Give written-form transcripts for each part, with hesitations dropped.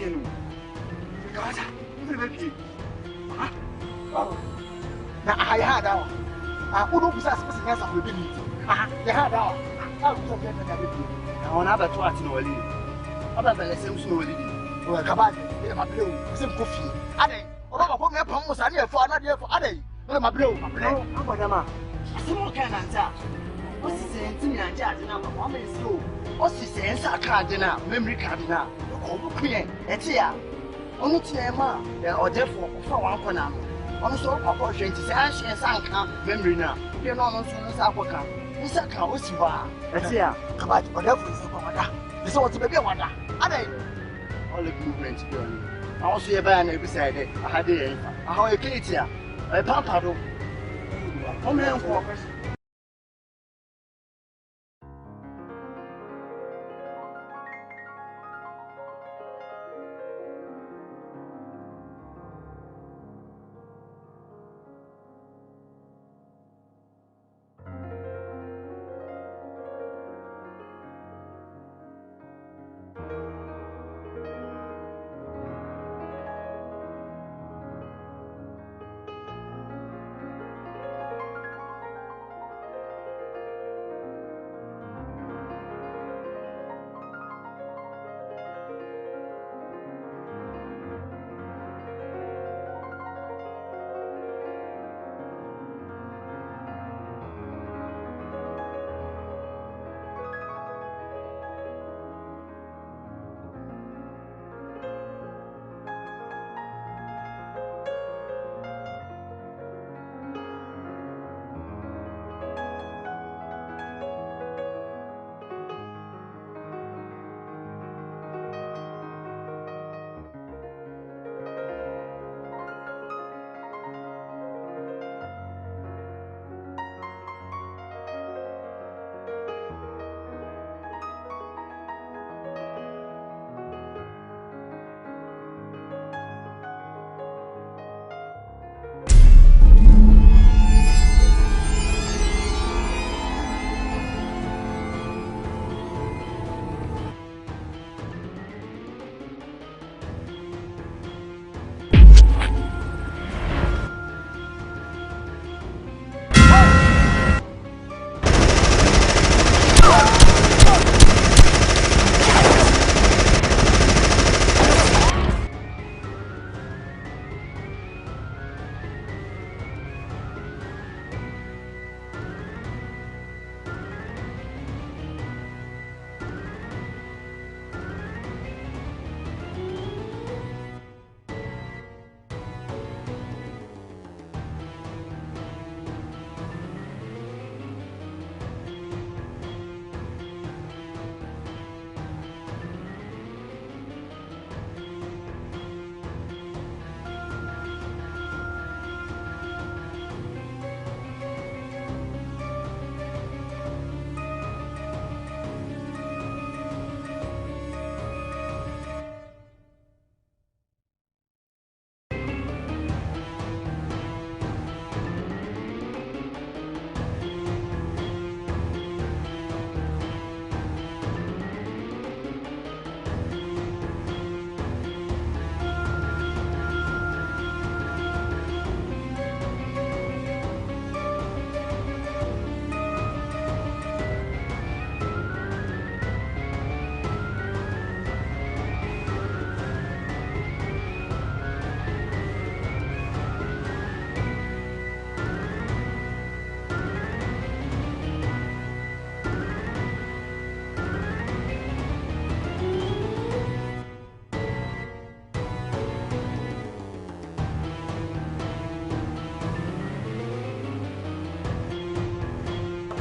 no. Kaza, you be be. Ah. Na I had out. Ah, who don't possess person else will be me. Ah, you had out. Ah, so get na be. Na ona ba to ati no wali. Aba ba lesem so no wali. O ka ba de ma blow. Sem kofi. Ade, oba ba ko me pam mo sa na e fo na de fo. Ade, no ma blow. Abada ma. Asemo kan na nta. O si se ntimi na nja ade na wa ma esi o. O si se nsa card na, memory card na. Ko bu kuen. Eti ya. Onu ti e ma, o defo ko fa wan ko na no. Onu so papa hwe nti se anhye sanka memory na. Ye no no so no sa akoka. Nsa ka o si ba. Eti ya. Kaba o defo nsa ko wada. Nsa o ti be wada. Ade. All the movement be on. I also ye ba na e beside it. I had it. I how e kliti ya. E pampa do. O me enko.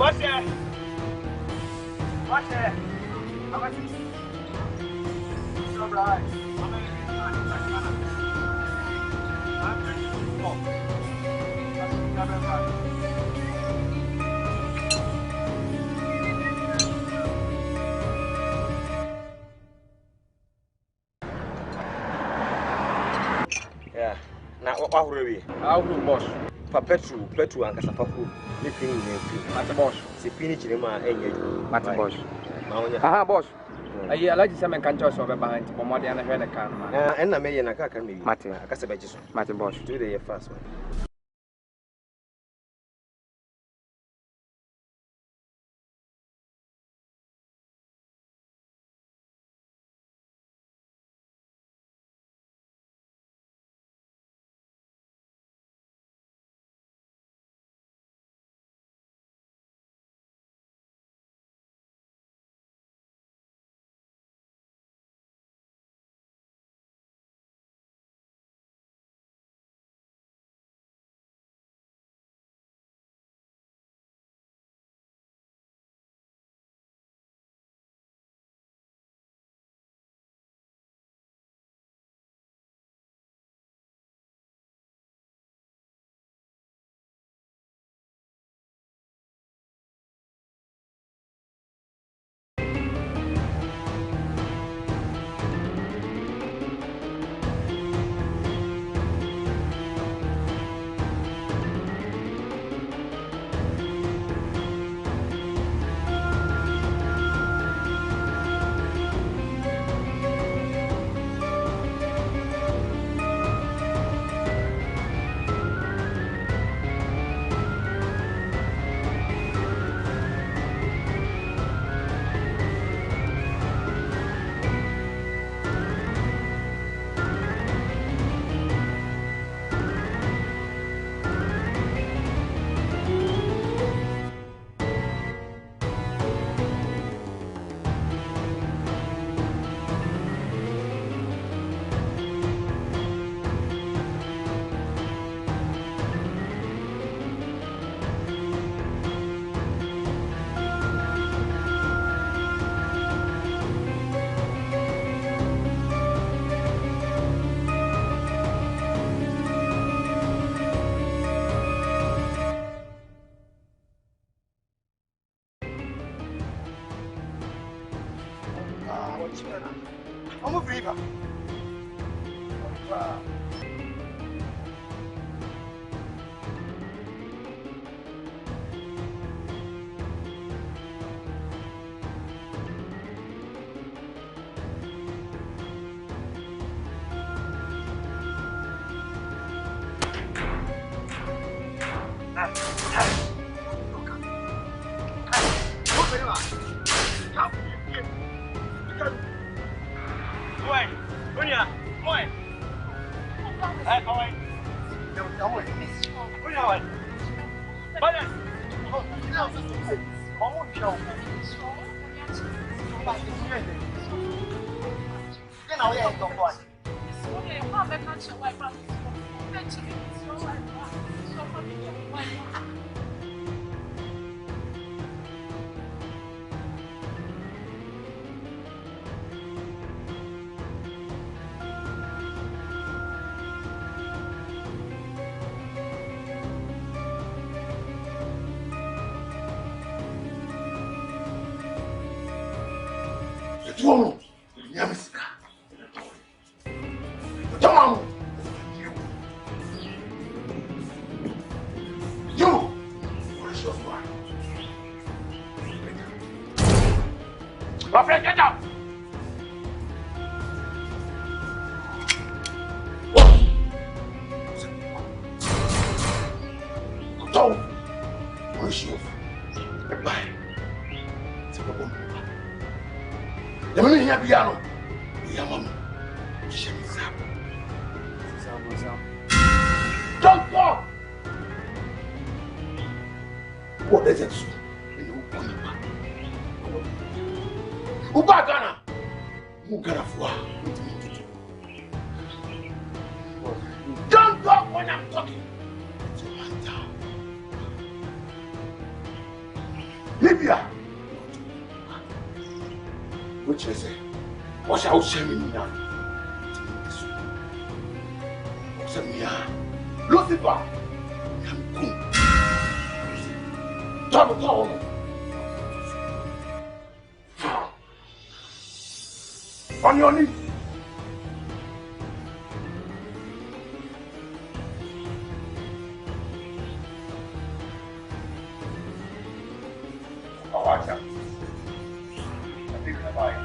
What's that? What's that? How much is so right? How many yeah. Now what are we? How boss? Petrol and Casapaku. Mata boss. Se finish him and Mata boss. Aha boss. I like some countries over behind for more than a hand account. And I may in a car can be Martin, Martin Bosch, 2 days first one. I'm a believer. Dwumoh, Yamisika. Dwumoh, you. What is your plan? My friend, get out. Don't. What is your plan? The money here piano. We are mom. Don't go. What is it? Ubagana. Mugana fwa. Don't go when I'm talking. It's your hand down. Libya. Which is it? What shall I say now? Lucifer, I'm good. Double. On your knees. Oh, watch out. I think I'm buying.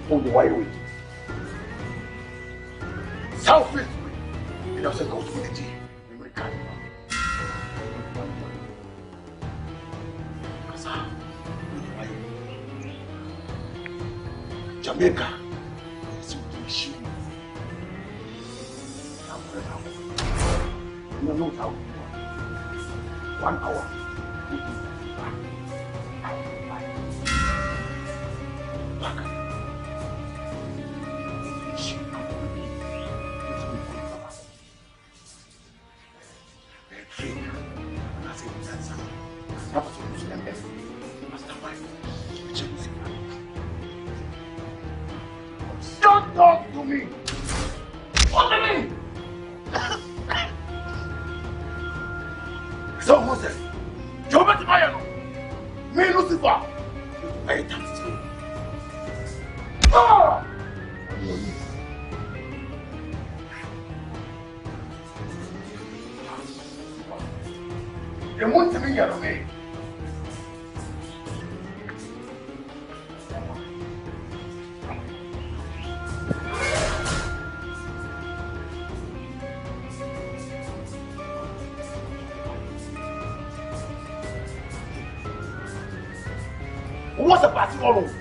on the way. Southwest way. It doesn't go to the G. Jamaica. You know how 1 hour. Don't talk to me! What do you mean? So Moses, you bet my me Lucifer. I thank you. Ah! You want to be here, me? What's the party all over?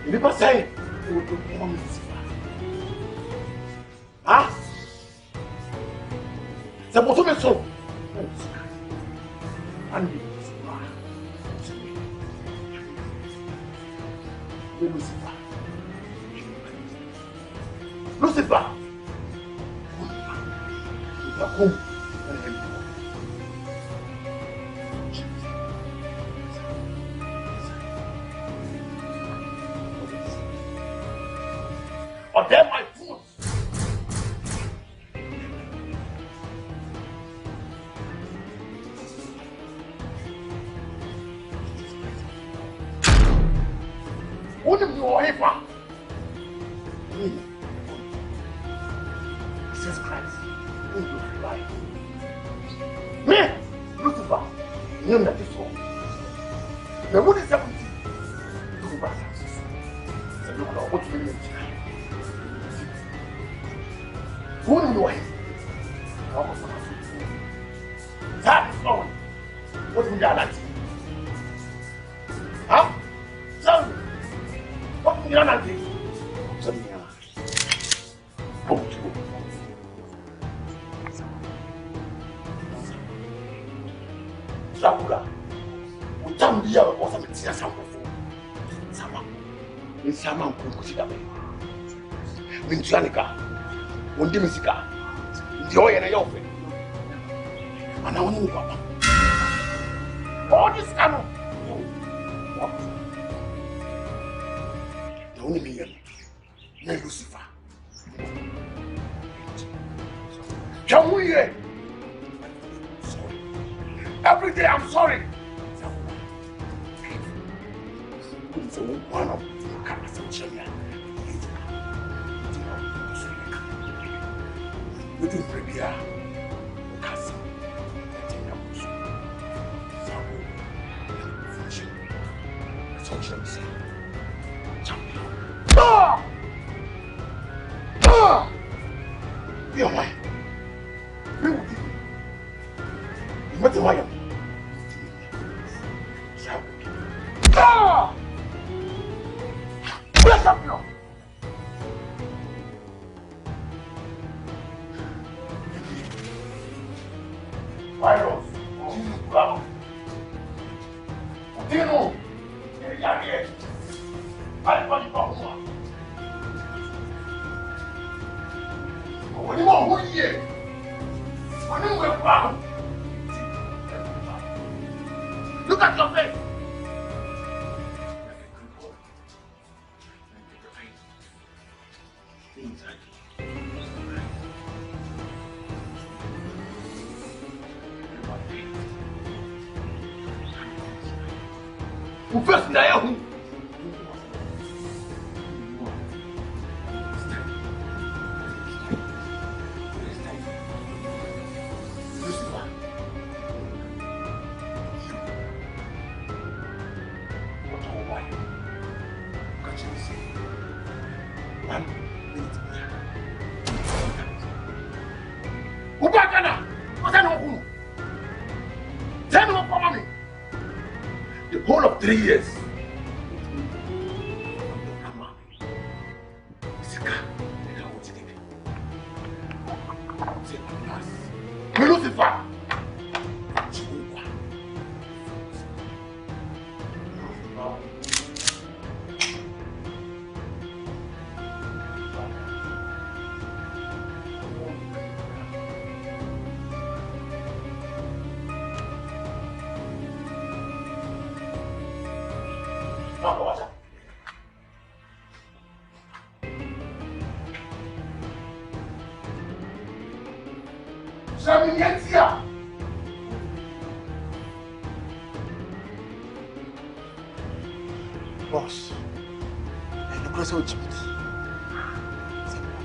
You never say you will do one huh? The bottom is so. And Lucifer. Lucifer! Come. Or them my foot! What if you are here? Jesus Christ, who will fly? Me, Lucifer, you know this one. The wood is 70. Two brothers. So look at what you mean. Who do you want? That is all. What will you like? Huh? Tell me. What will you like? Tell me. Come to me. Dracula, we can't be able to see a sample. Sama, in Sama, who could see the way. In Janica, when Dimisica, the oil and I offer. And I want to move up. All this canon. What? The only million, no Lucifer. Can we hear? Every day I'm sorry. It's one of the characters of China. You do prepare. Cousin. Be a man. Be with you. What do I am? Wake up now! Virus, Jesus, bravo. Dino, ele é aqui. Vai para fora. O Dwumoh ruim. O Dwumoh é bravo. Look at your face. O first day of whole of 3 years. Lucifer. Boss, and the cross of Egypt.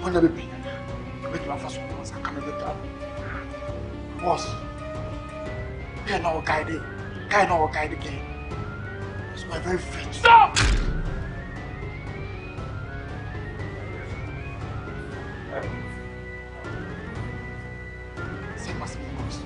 One of the people, make your first one was a camera. Boss, they're not guiding, kind of guide again. It's my very feet. Stop! Say, must be boss.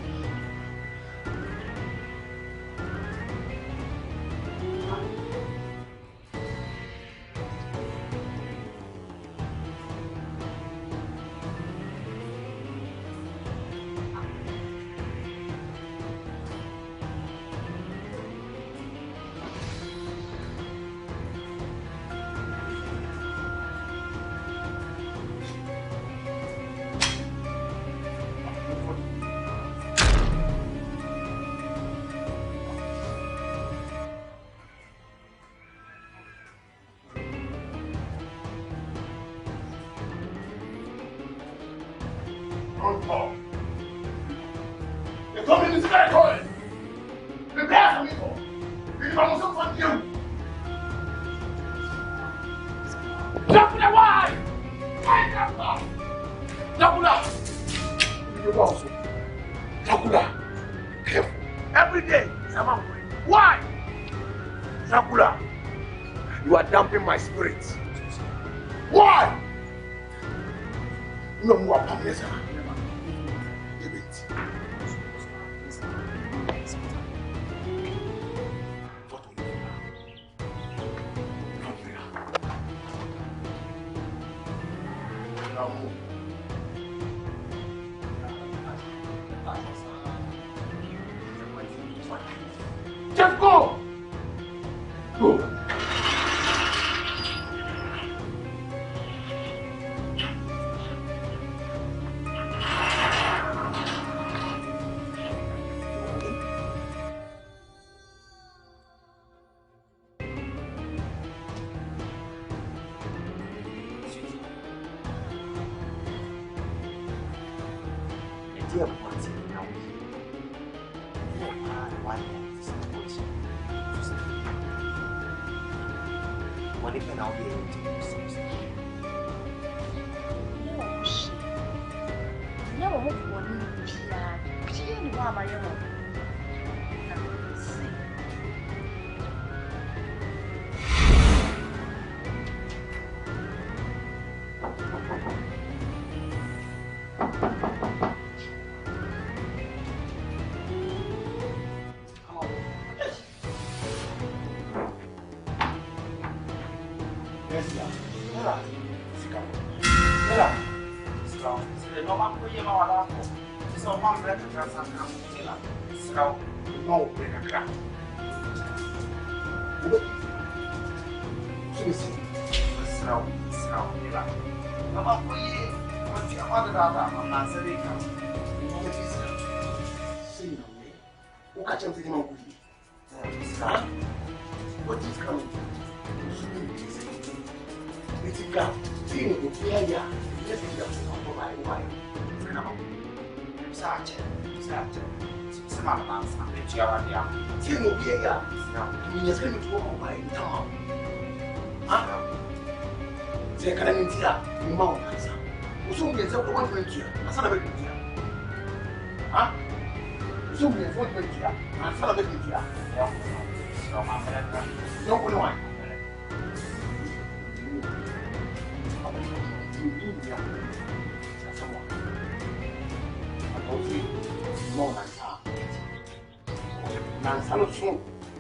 The company is very good. Prepare for me for. If I want from you. Dracula, why? Why Dracula? Dracula! Dracula! Careful. Every day, someone will. Why? Dracula! You are damping my spirits. Why? No more promises. Just go! Go!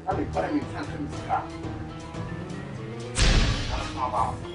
I'm a parent in Santa's car. That's not about.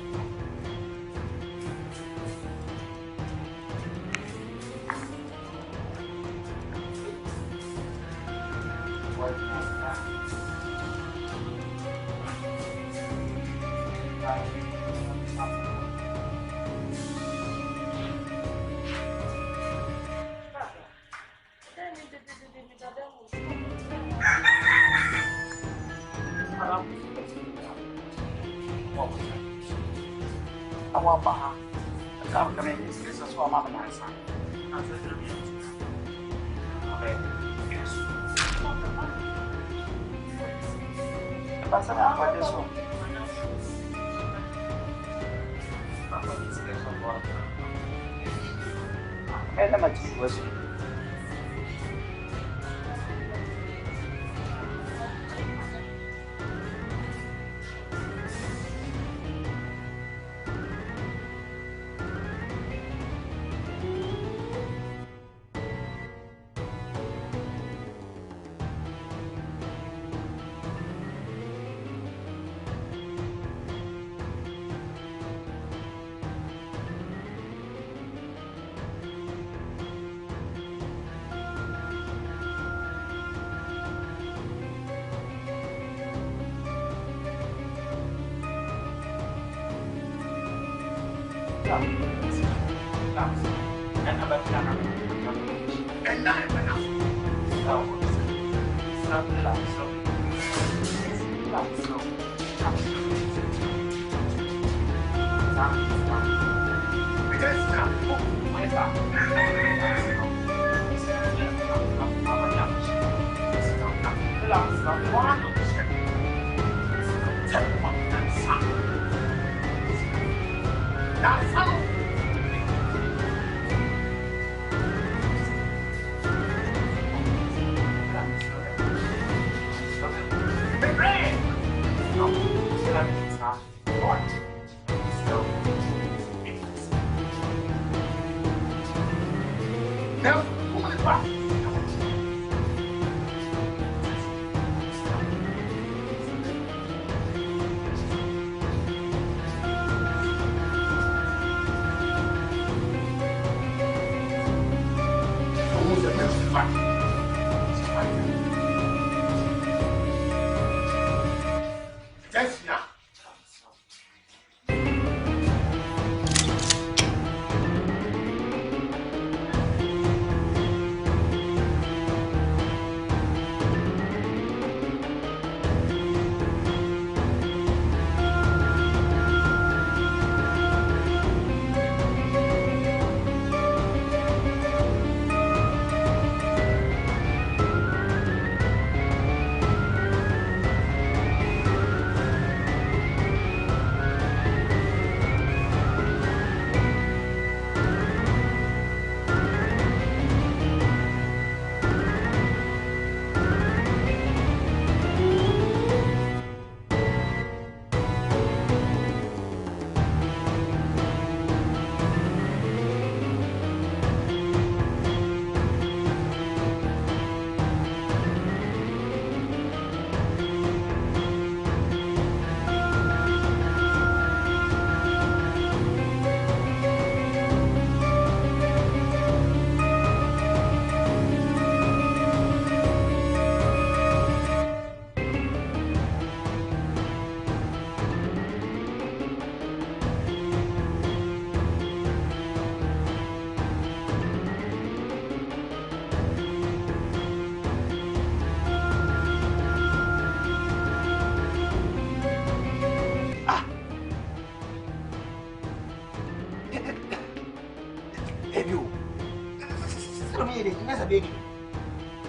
baby.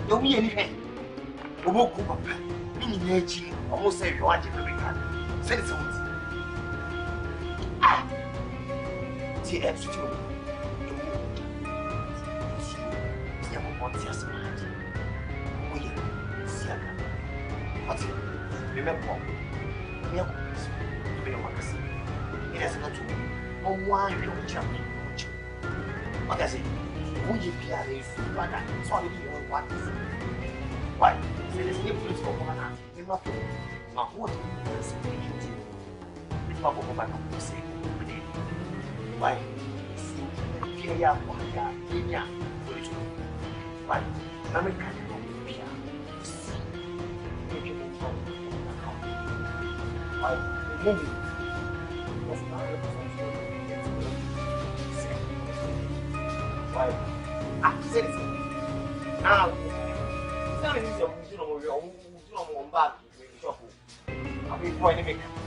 Don't be anything. Oboku papa. Mini nechi. Almost say you want to be done. Say it something. Ah. See, I'm switching over. Remember, me and to be a magazine. It has not to no one will champion. What I say, who you be a brother, so I will what is Why? Say this influence for one hand. It's not for not what you say. It's not for my to say. Why? See, yeah, yeah. Why? American Pia. See, make you move on. Why? The movie was not why? Say this. Now, tell me this, you know, back in the shop. I'll be for any maker.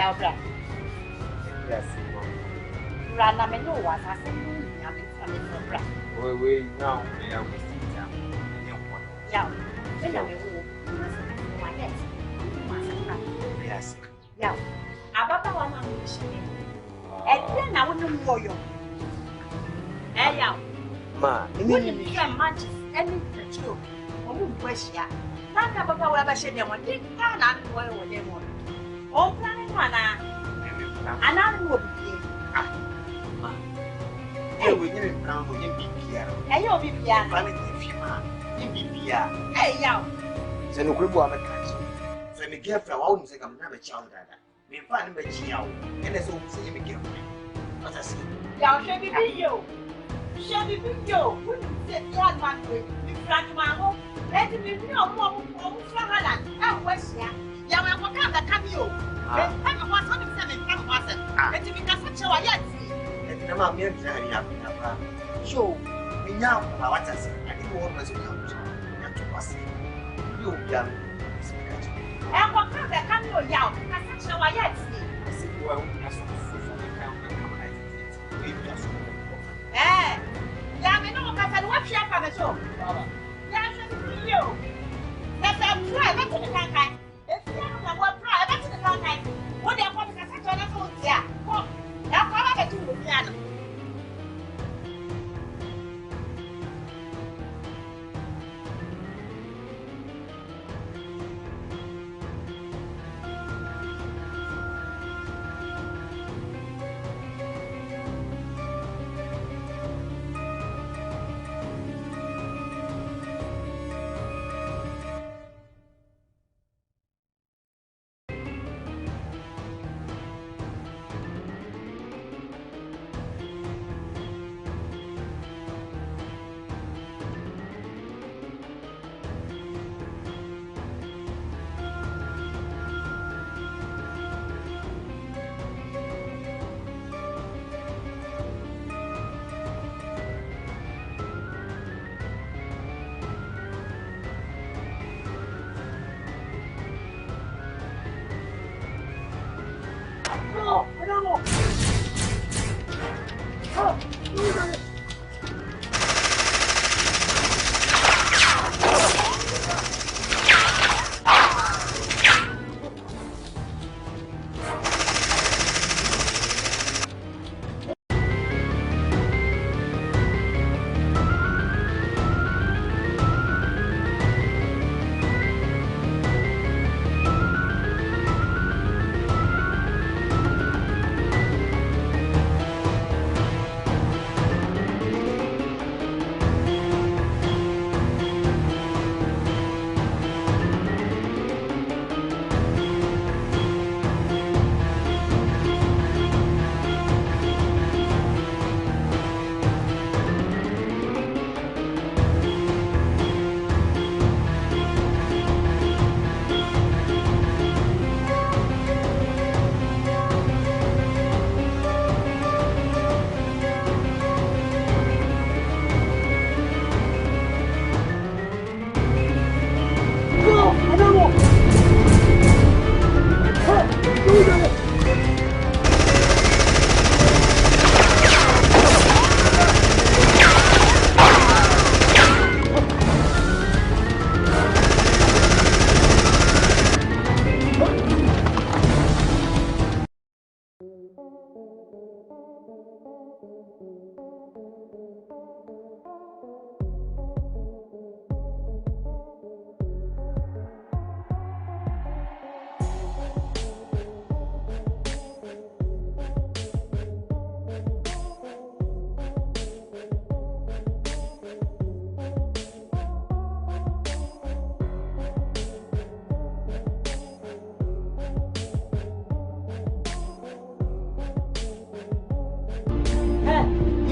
Yao, bro. Yes. Rana me no was I said no, I'm in for bra. We now we are with Yao, then I will my head. yes. Yao, about the one I'm wishing. And then I wouldn't know you. Eh, Yao. Ma, Wouldn't be a match any true. I wouldn't question ya. Not about whatever she did one thing, and I'm going with them one. Oh, planning one, and I will be here. Hey, we didn't come with him, Bipia. And you'll be here. Bipia. Hey, Yao. So, no crib, I'm a catch. So, I'm a girlfriend. I wouldn't say I'm not a child. Me find him a child, and that's all say him a girlfriend. What I see. Yao, shall be you. Shall be you. Wouldn't say young man with my home. Let me know more for Holland. And West here. Yao, I will come the cameo. I'm a 107 person. Let me cast a show yet. And the mamma is very happy. So, me now, what I say, I didn't want to come to us. You young. And what come the cameo Yao? Cast a show yet. I said, well, that's what eh, yeah, I know that I watch you for the show. Yeah, you. Let's try that to the country. If you have one try that to the country, what they want to catch on the phone, yeah. Well, that's what I do with piano.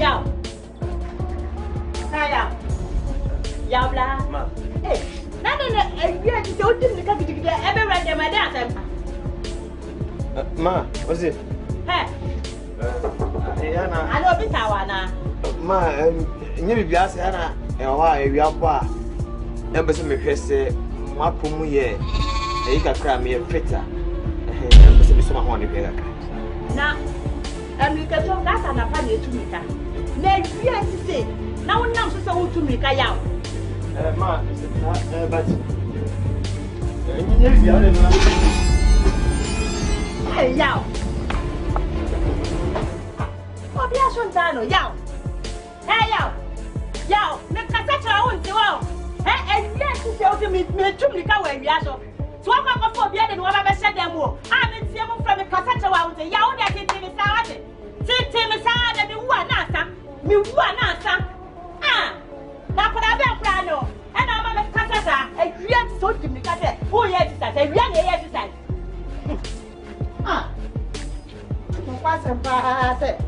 Yao. Naya. Yabla. Ma. Hey. Nana, you are just holding the cat to get every right my dad. Ma, what's it? Hey. Yana. I know bit awana. Ma, you be asking Anna, and why we are bar. Embassy me say, my pumu ye. You can cry me a fitter. Embassy be some honey. Now, and we can talk that and a penny to me. Now, you have to say, now, now, so to me, Kayao. Ma, but. Hey, Yao. Oh, be a son, Dano, Yao. Hey, Yao. Yao, make a touch around the wall. Hey, and yes, you tell me to me, Kawa, Yaso. So I'm going to be able to have a set them more. I'm in Siamo from the cassette around the Yao that is in the Saturday. Tim is sad and you are not, you are not, ah. Now, for that piano, and I'm a cassette, a real so Jimmy Cassette. Oh, yes, that's a real yes. Ah, pass and pass it.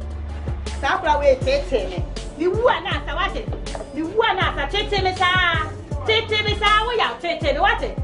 Stop away, take you are not a what it. You are not a take me, sir. Take me, sir. We are taking what it.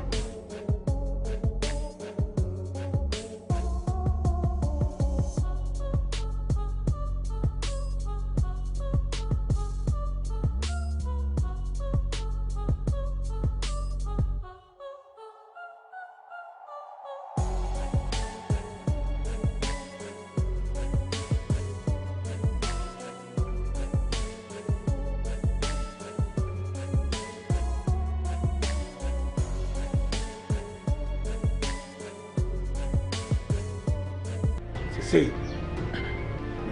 Say,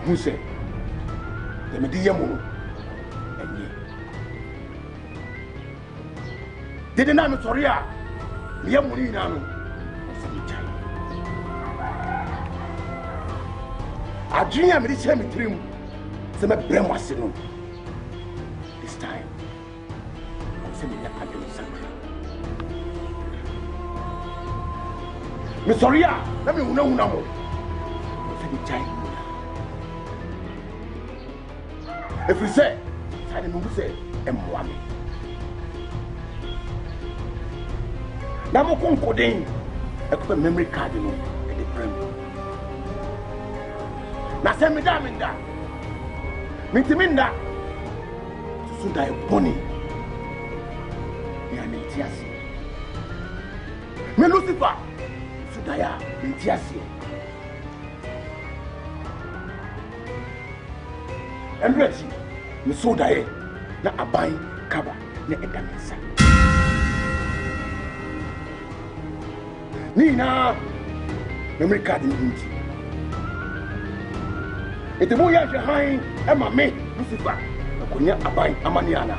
who say? The Mediamo and ye. Didn't I know Soria? Yamunino. I dream of the same dream. Some of them was in this time. I'm sending a packet of something. Miss Soria, let me know now. If you say, I didn't say, M1. Now, I'm going to put a memory card in the frame. Now, send me down in that. Mintiminda to die bonny. Me and Tiasi. Me Lucifer to die in Tiasi. And ready, me so die na abai kaba na edamisa. Nina, memory card in Inti. Ete mo ya high ema me Lucifer akonya abai amaniana.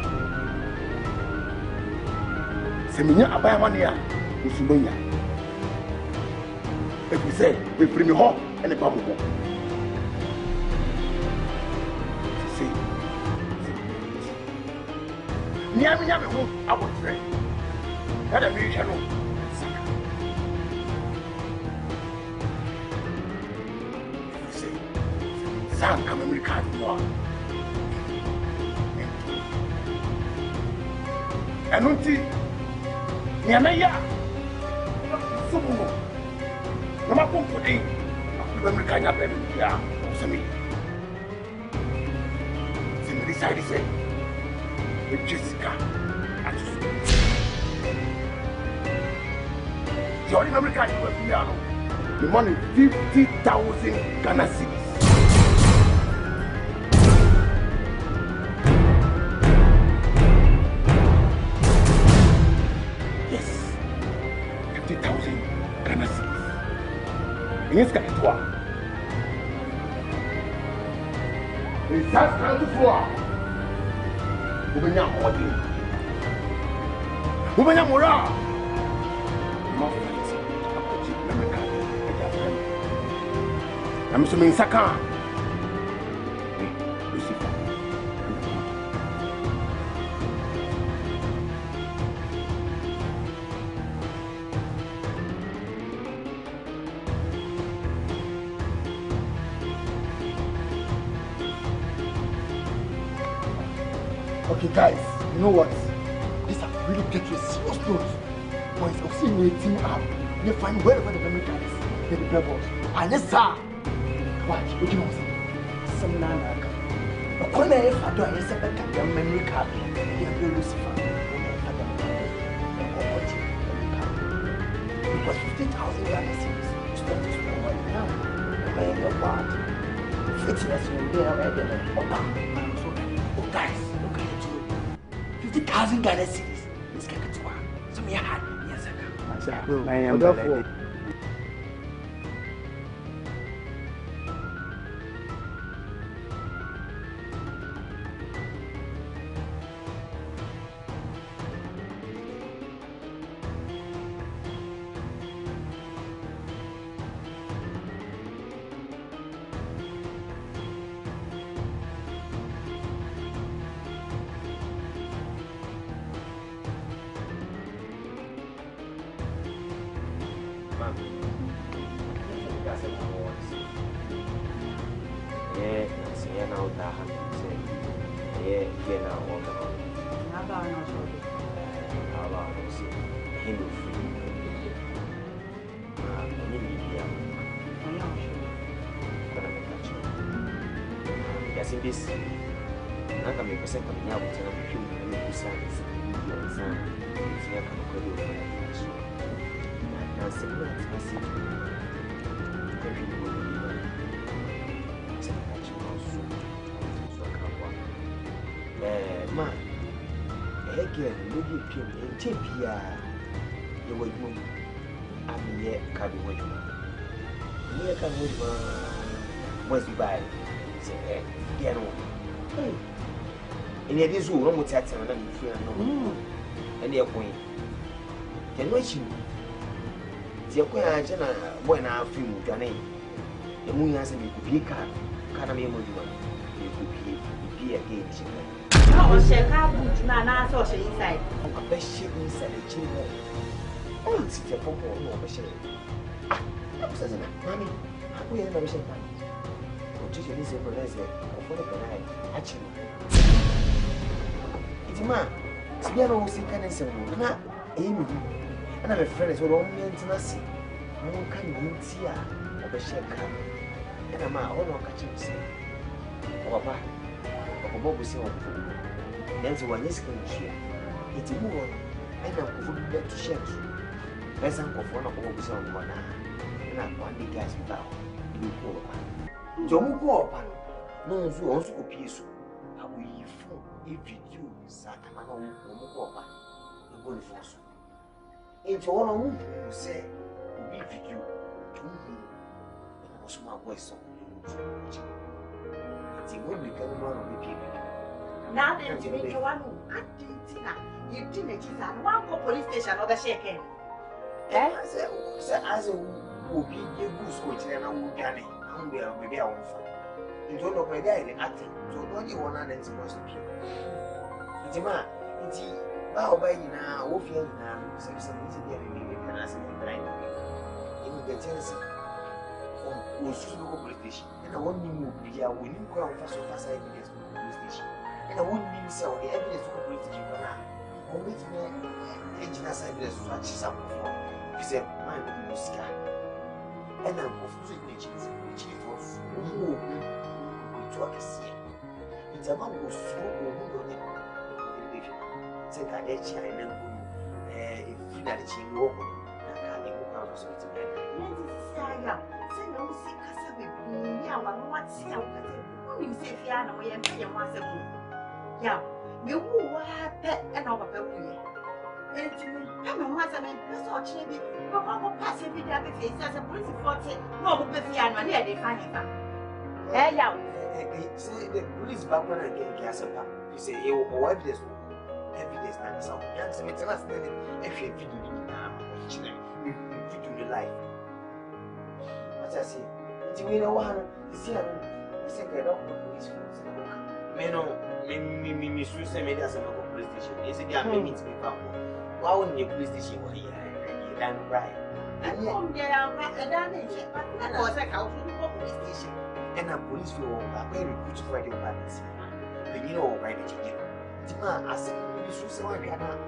Seminya abai amania usumonya. If we say we bring ho and the babu. Niamia me ho abotire. Kada me hwe no. Sang come America no. Anunti niamia ya. Subumo. Na makompo din. America nya pe ya. Sami. Sami decide say. Jessica, the only American you will piano. The money 50,000 Ghana cedis. Yes, 50,000 Ghana cedis. In Escalating. It's just kind of war. Ubenya modi. Ubenya mora. No fight. Akoti America. I'm so mean saka. Lucifer. Okay, guys, you know what? This has really get to a serious note. Once I've seen a team up, you find wherever the memory card is, they're the pebbles. And yes, sir. What do you know? Some nana. The corner if I do, I said that the memory card, they're very Lucifer. It was 50,000 Ghana cedis. You start to spend money now. I'm in your part. Fitness will be already. So, guys, look at it. 50,000 Ghana cedis. Let's get it to one. So, me had. Yes, sir. I am therefore. And it is who almost at and they're going. Then what you the Aquajana when I feel Ghanaian. The moon has a big car, can I be more? You could be again. Oh, shake up, Nana, so she inside. A best ship inside the chamber. Oh, it's a pump or no, but she. Ah, Mammy, we have never said that. Just a little bit of what I actually. It's a man. It's been all sick and so not Amy. And I'm a friend as well, only intimacy. No one can eat here of a shake cup. And I'm all on catching say. Oh, Papa, or Bob was your then so one is going to share. It's a more and I'm going to share. As I'm of one of what was on one. And I'm one big guys without you go upon. Don't go upon. No one's also a piece. How will you fall if you sat among Omokopa? The body force. Into all of whom you say, we fit you to me. And also my voice on you. It's a good become one of the people. Now then, to make one who I didn't you didn't and one police station or the shaking. Eh? As a would be a goose coach and I will get it. We are maybe our own. You don't know my guy acting, so don't you want to supposed to be? It's a man, it's bow by you now, off here now, so something to get me and ask me blind. You will get Tennessee. Or local police station, and I won't move here when you go first of fast evidence to the police station. And I won't mean sell the evidence to the police station for now. Or meet me engineer's evidence to watch some before. You said, my Musca. And I'm confusing the chief. Who to see it's about who's so good. Take a day, China, if you got a chin walk, I can't even come for something. Send no sick casa with me. Yeah, what's here? You say, Fiana, we are paying once a week. Yeah, you were pet and over the way. And to me, I'm once a man, that's all maybe. Papa pass every day as a police force. No, but Fiana, here they find it. Eh, yeah. Say the police back when I get cancer. You say, you will evidence. Evidence that is out. Young Smith, and I said, if you video now, video the life. What I say, it's a winner one. You see, I said, I don't know police force. Men on me, Susan made us a local police station. Is it your meaning to be found? Why wouldn't your police station were here? You done right. And come there, I'm not a damage. But I was like, I was looking for police station. And a police will very good for your parents. But you know, right? Tima, I said, you should say, I got out.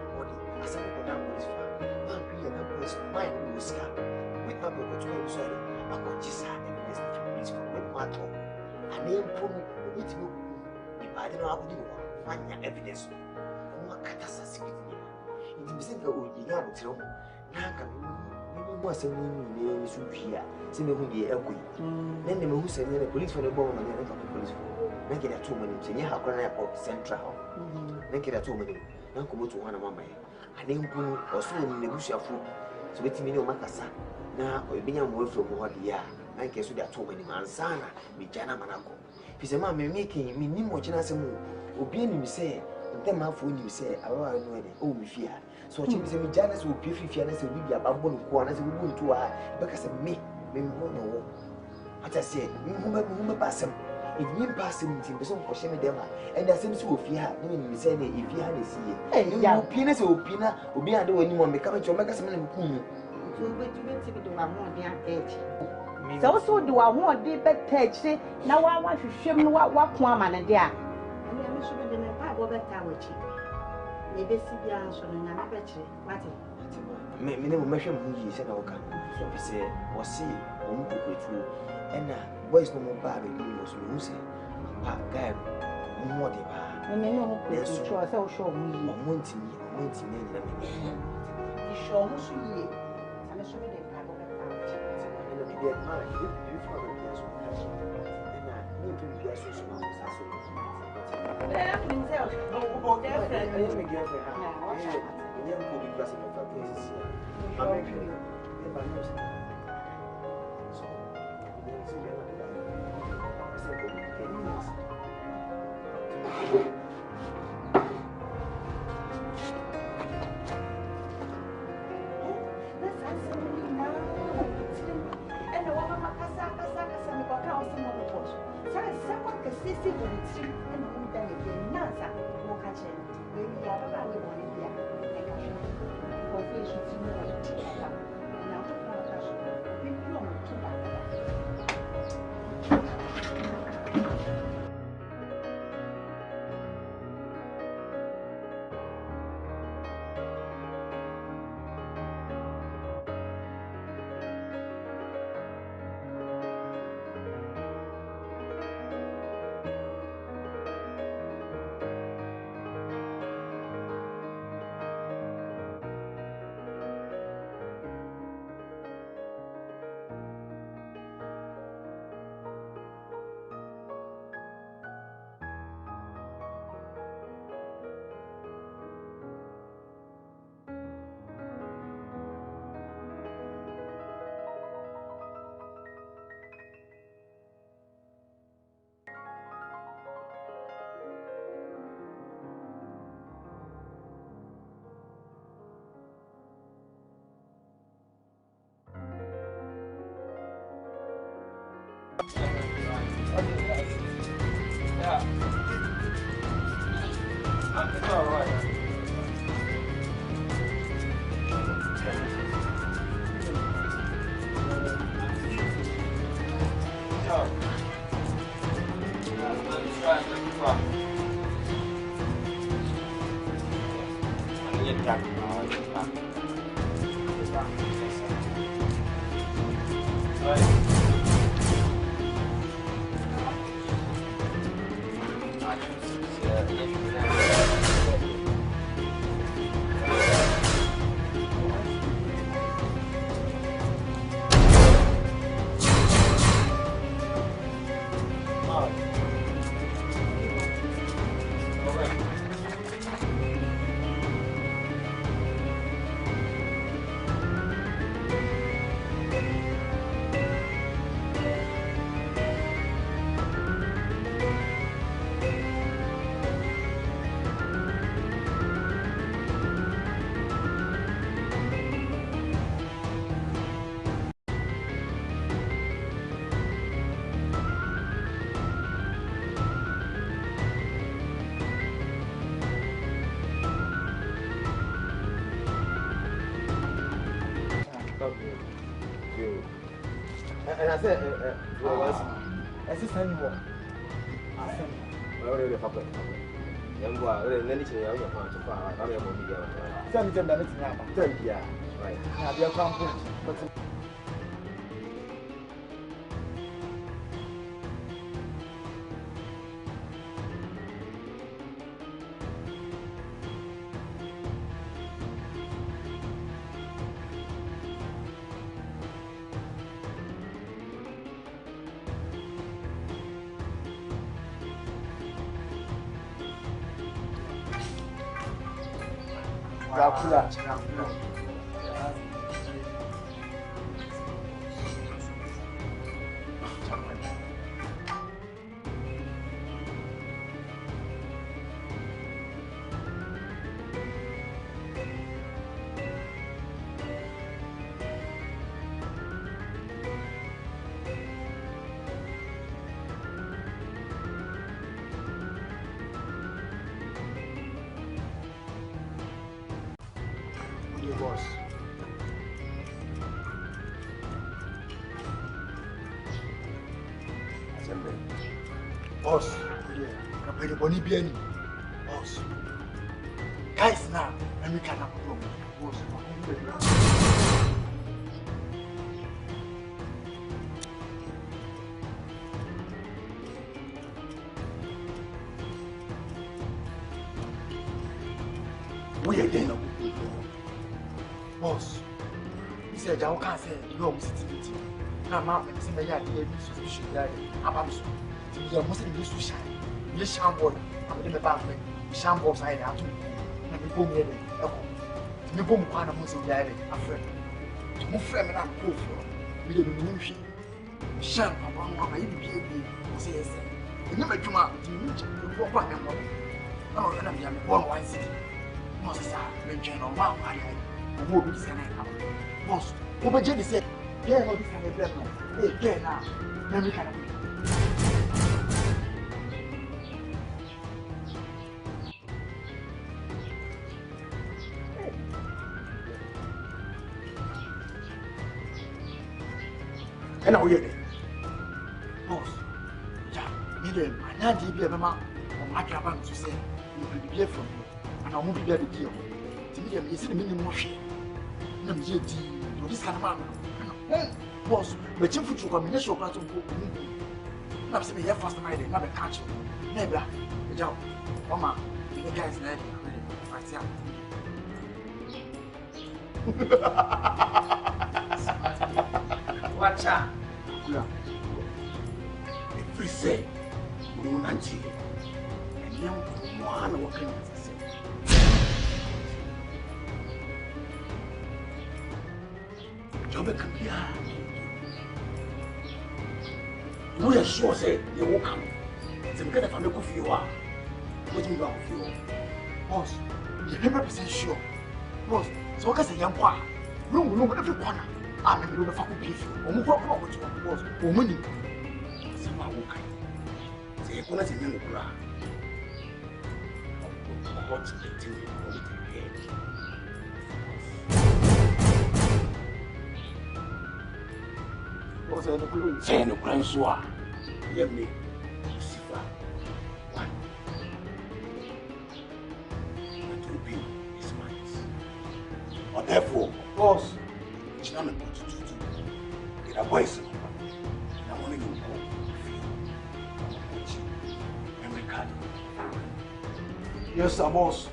I said, what that was for. Man, be a boy's mind was scared. With my book, sorry, I got just had a best place for my talk. And then put me with you. If I don't know how to do it, find your evidence. What catastrophe with me? It was in the old year of trouble. Now, maybe more some name is here. See me who be a queen. Then the who send the police for the bomb and the police for. Make it a 2 minutes. And you have gone airport central. Make it a 2 minutes. Now come to one of my. I didn't go or so in the bush of food. So let me know Macassa. Now, we've been away from what the year. I guess we are 2 minutes. And Sana, me Jana Manaco. If it's a man making me more generous, obeying me say, and then my phone you say, I know it. Oh, me fear. So she was a Janus will be fearless and be about 1 corner as we went to her because of me, maybe one. As I said, we pass him. If you pass him, it's for shame them, and there seems to fear, meaning say if you had a sea. Yeah, penis or pina will be under when you want to become your magazine and pool. So do I want to be better? Say, now I want to show me what woman and there. And I'm sure the Bible better with you. Maybe see the answer and I'm better. What? Minimum measure who said, "Oh, come." So we say, "Or see, whom to go through." And boys no more bad, you was losing. Guy, more the bar. And you know, let's show us how show me. Monty, you show us you. I'm sure the Bible better. And if you get married, you follow the answer. And I need to be a social man. That means oh, girlfriend. I am a girlfriend. I am going to be dressing for places. I'm making it. So, And I said, I said, send more. I said, well, already a couple. Yangwa, then it's your part of our media. Send them that it's now. Tell you, Right. now they are coming. But Dracula. Boss. Boss, yeah, Bonnie Bieni. Boss. Guys now, let me cannot go. Boss. We are getting up. Boss, he said, I can't say, you know, Mr. Now, Mamma, see my idea, suspicion, about so. You must be used to shine. You sham boy, I'm in the back, sham boss, I have to. Let me go near the echo. You boom, one of us, a friend. To move frame and I'm cool for. We didn't know she. Sham, I even gave me, say, yes. You never come out, you walk back and walk. Oh, and I'm one city. Must mention on my who be this kind of boss. Over Jenny said, yeah, no, this kind of level. Hey, yeah, now. Let me kind of. And now, we're boss. Yeah, either my nanny be a mamma or my cabin to say, you will be here from you, and I won't be there to deal. To me, I'm the minimum. This kind of man, boss, but you put your combination of to go. Not say, yeah, first night, not a catch. Never, the job. Mama, the guy's ready. Watch out. If we say, we don't want to, and you want to work in it. Job can be hard. We are sure say they will come. Some kind of family could feel what do you want to feel? Boss, you're 100% sure. Boss, so I can say young qua. No, every corner. I'm in the fucking beef. Or move up with you, boss, or money. Somehow, okay. Say, you're going to see me. What's the thing with your head? Say no grand soir. Hear me, Lucifer. One. It will be his minds. Or therefore, boss, it's not about to do. Get a voice. I want to go feel. And Ricardo. Yes, sir, boss.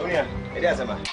Onia, it is a man.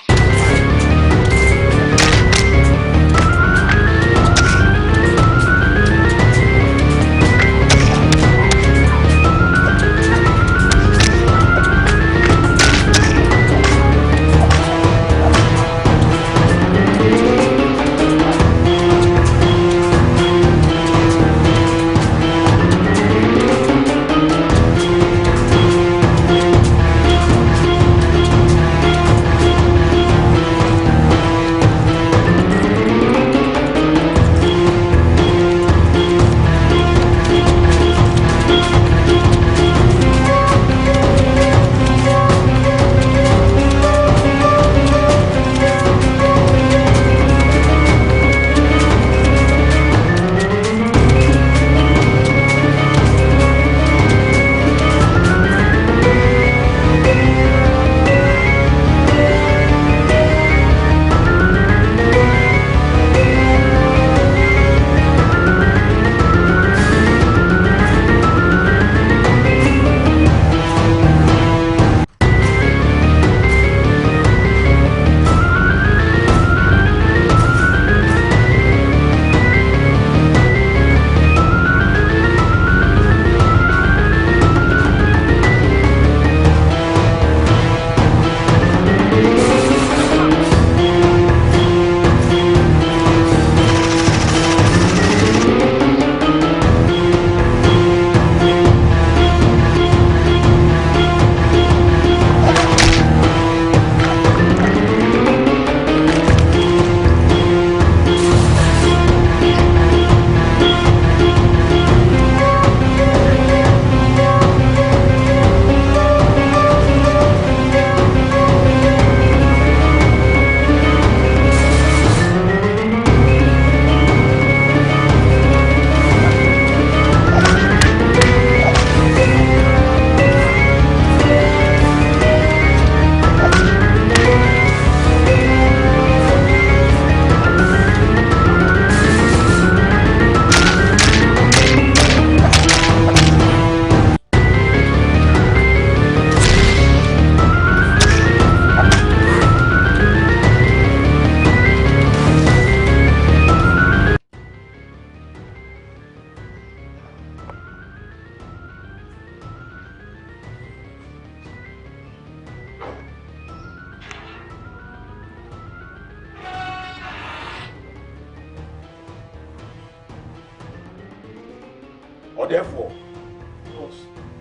Or therefore,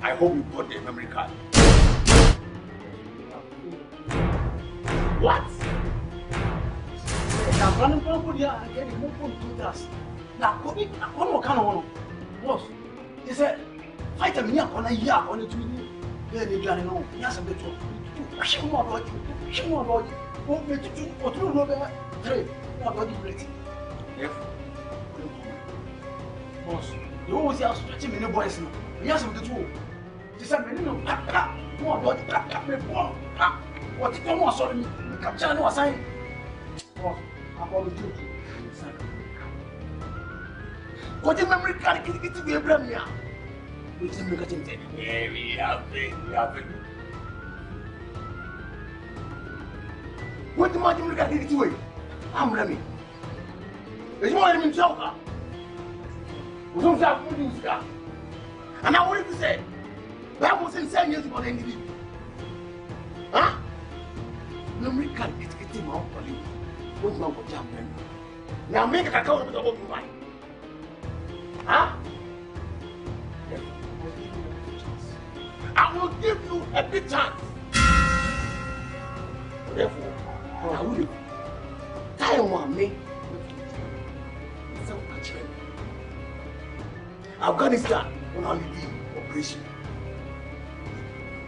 I hope you got the memory card. What? I'm running for the getting more from 2 hours. Now, one more kind of one. Boss, he said, fight a minute on a year on the 2 years. Then you got to know. Yes, I'm the truth. She more about you. She more about you. Won't make you or 2 over 3. What about you, Brett? Therefore, boss. You always have stretching in the boys. Yes, I'm the truth. This is a minute. More about the what did you want? Sorry, capture no sign. I'm all the truth. What did memory card get to be a premier? We can look at him. Yeah, we have been. What the magic look at it away? I'm Remy. There's more than himself. We don't have food in Scar. And I wanted to say, that was insane years ago, then. Huh? Memory card get him out for you. What's wrong with jam memory? Now make a account of the whole mind. Huh? I will give you a big chance. Therefore, I will time on me. Afghanistan, on holiday operation.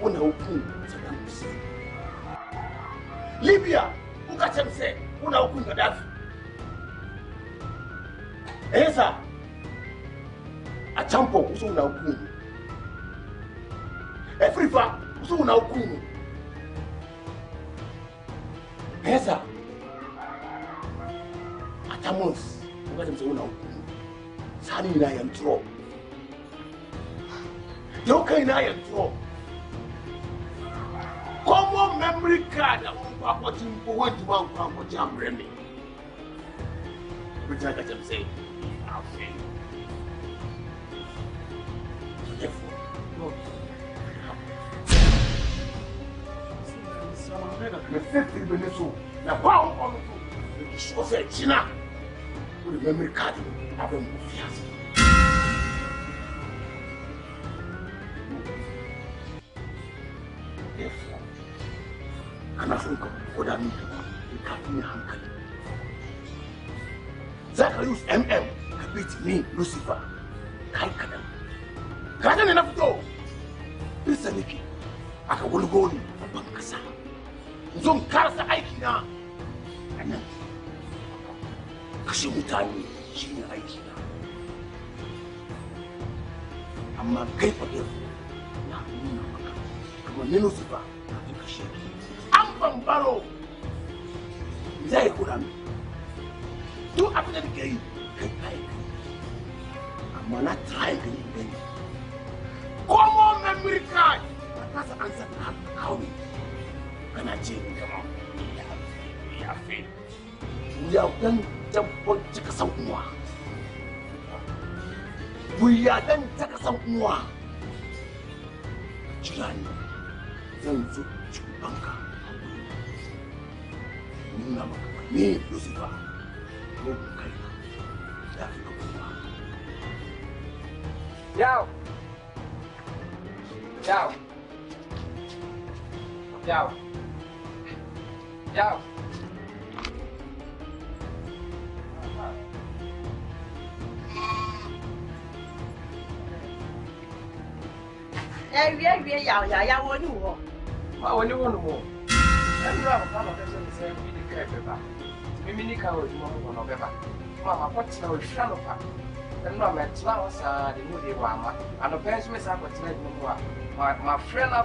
On a open Saddam Hussein. Libya, who got him say, on a open Gaddafi. Yes, sir. A champo, who's on a open. Every fact, who's on a open. Yes, sir. A Tamons, who got him say, on a open. Sunny in I am trouble. Don't I am trouble. Come common memory card. I'm watching for 1 to 1 pound for jam remy. Which I can say, I'll say. Therefore, no. The 50 minutes old. Now, pound on the show said, China. With the memory card, I don't know. Therefore, and I think what I need to do, you can't me hankali. Zaka use MM, beat me, Lucifer, Kai Kadam. Kadan enough to go. This is a Nicky. I can go in a bankasa. Some cars are hiking now. And then, Kashimutani, she hiking now. I'm a great for them. Lucifer, I'm from Barrow. Zay Kurami. Do after the game. I'm not trying to win. Come on, memory card. That's the answer to how we can achieve. Come on. We are failed. We are done jump on Chakasawa. We are done Chakasawa. Chilani. Zan zo cikin banka nuna maka ne Lucifer ko kai da fi kuma yau ya woni wo. Ma woni wono mo. Enra ba ba pese se mi ni kai beba. Mi ni ka o mo mo no beba. Ma ma pot na o hwa no pa. Enra ma tla o sa de mo de wa ma. Ano pese me sa ko tla de mo wa. Ma friend no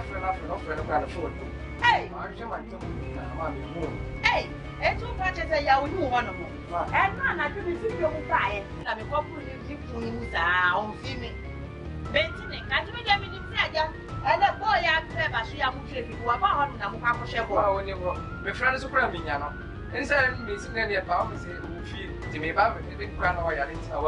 kwa no phone. Hey, ma je ma to na ma mi mo. Hey, e tu pa che se ya woni wo no mo. Enra na tu mi fi bi o mu pa e. Na me ko pu ni fi fu ni mu sa o fi mi. Benti ne ka tu me de mi ni fi aja. And the boy, I never see a much if you are about to have a share. My friends are cramming, you know. And said, Miss Nelly about me, to me about it, big crown or I didn't know.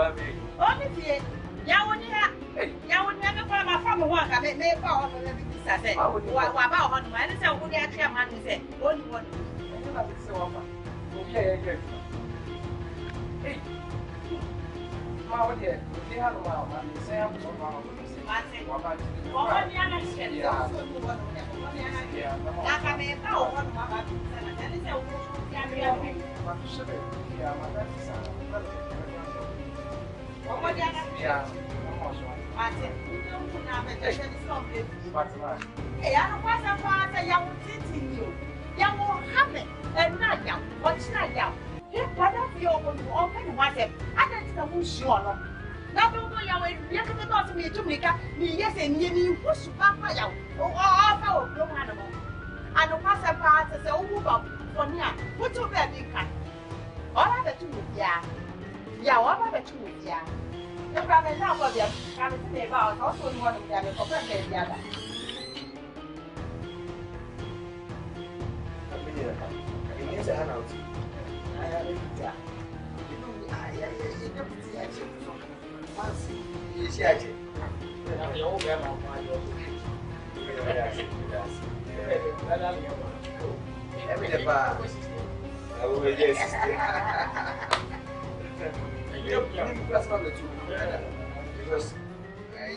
Only here, you would never find my farmer work. I may power on the business. I said, what about on my answer? Would I tell my say, only one? Hey, my dear, they have a while, and say I'm so wrong. Now don't go your way. You can talk to me to make up me. Yes, and you push papa out. Oh, oh, no animal. And the passer part is a woman for me. What to baby cat? All of the two, yeah. Yeah, all of the two, yeah. The brother now for them. I'm to me about also one of them for the other. It's a handout. I have it. Yes, yes.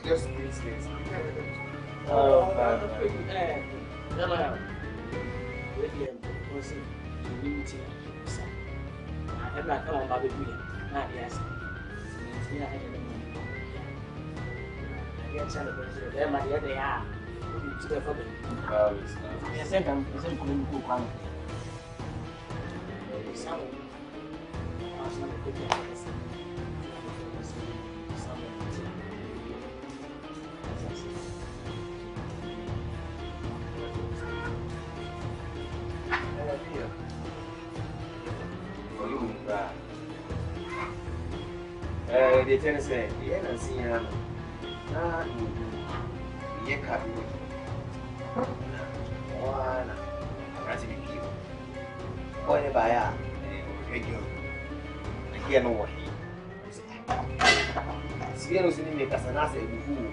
Just oh, they tend to say, the end and see him. Ah, you can't do it. One. That's it. Boy, the buyer, regular. I can't know what he. See, I was in the Casanasa before.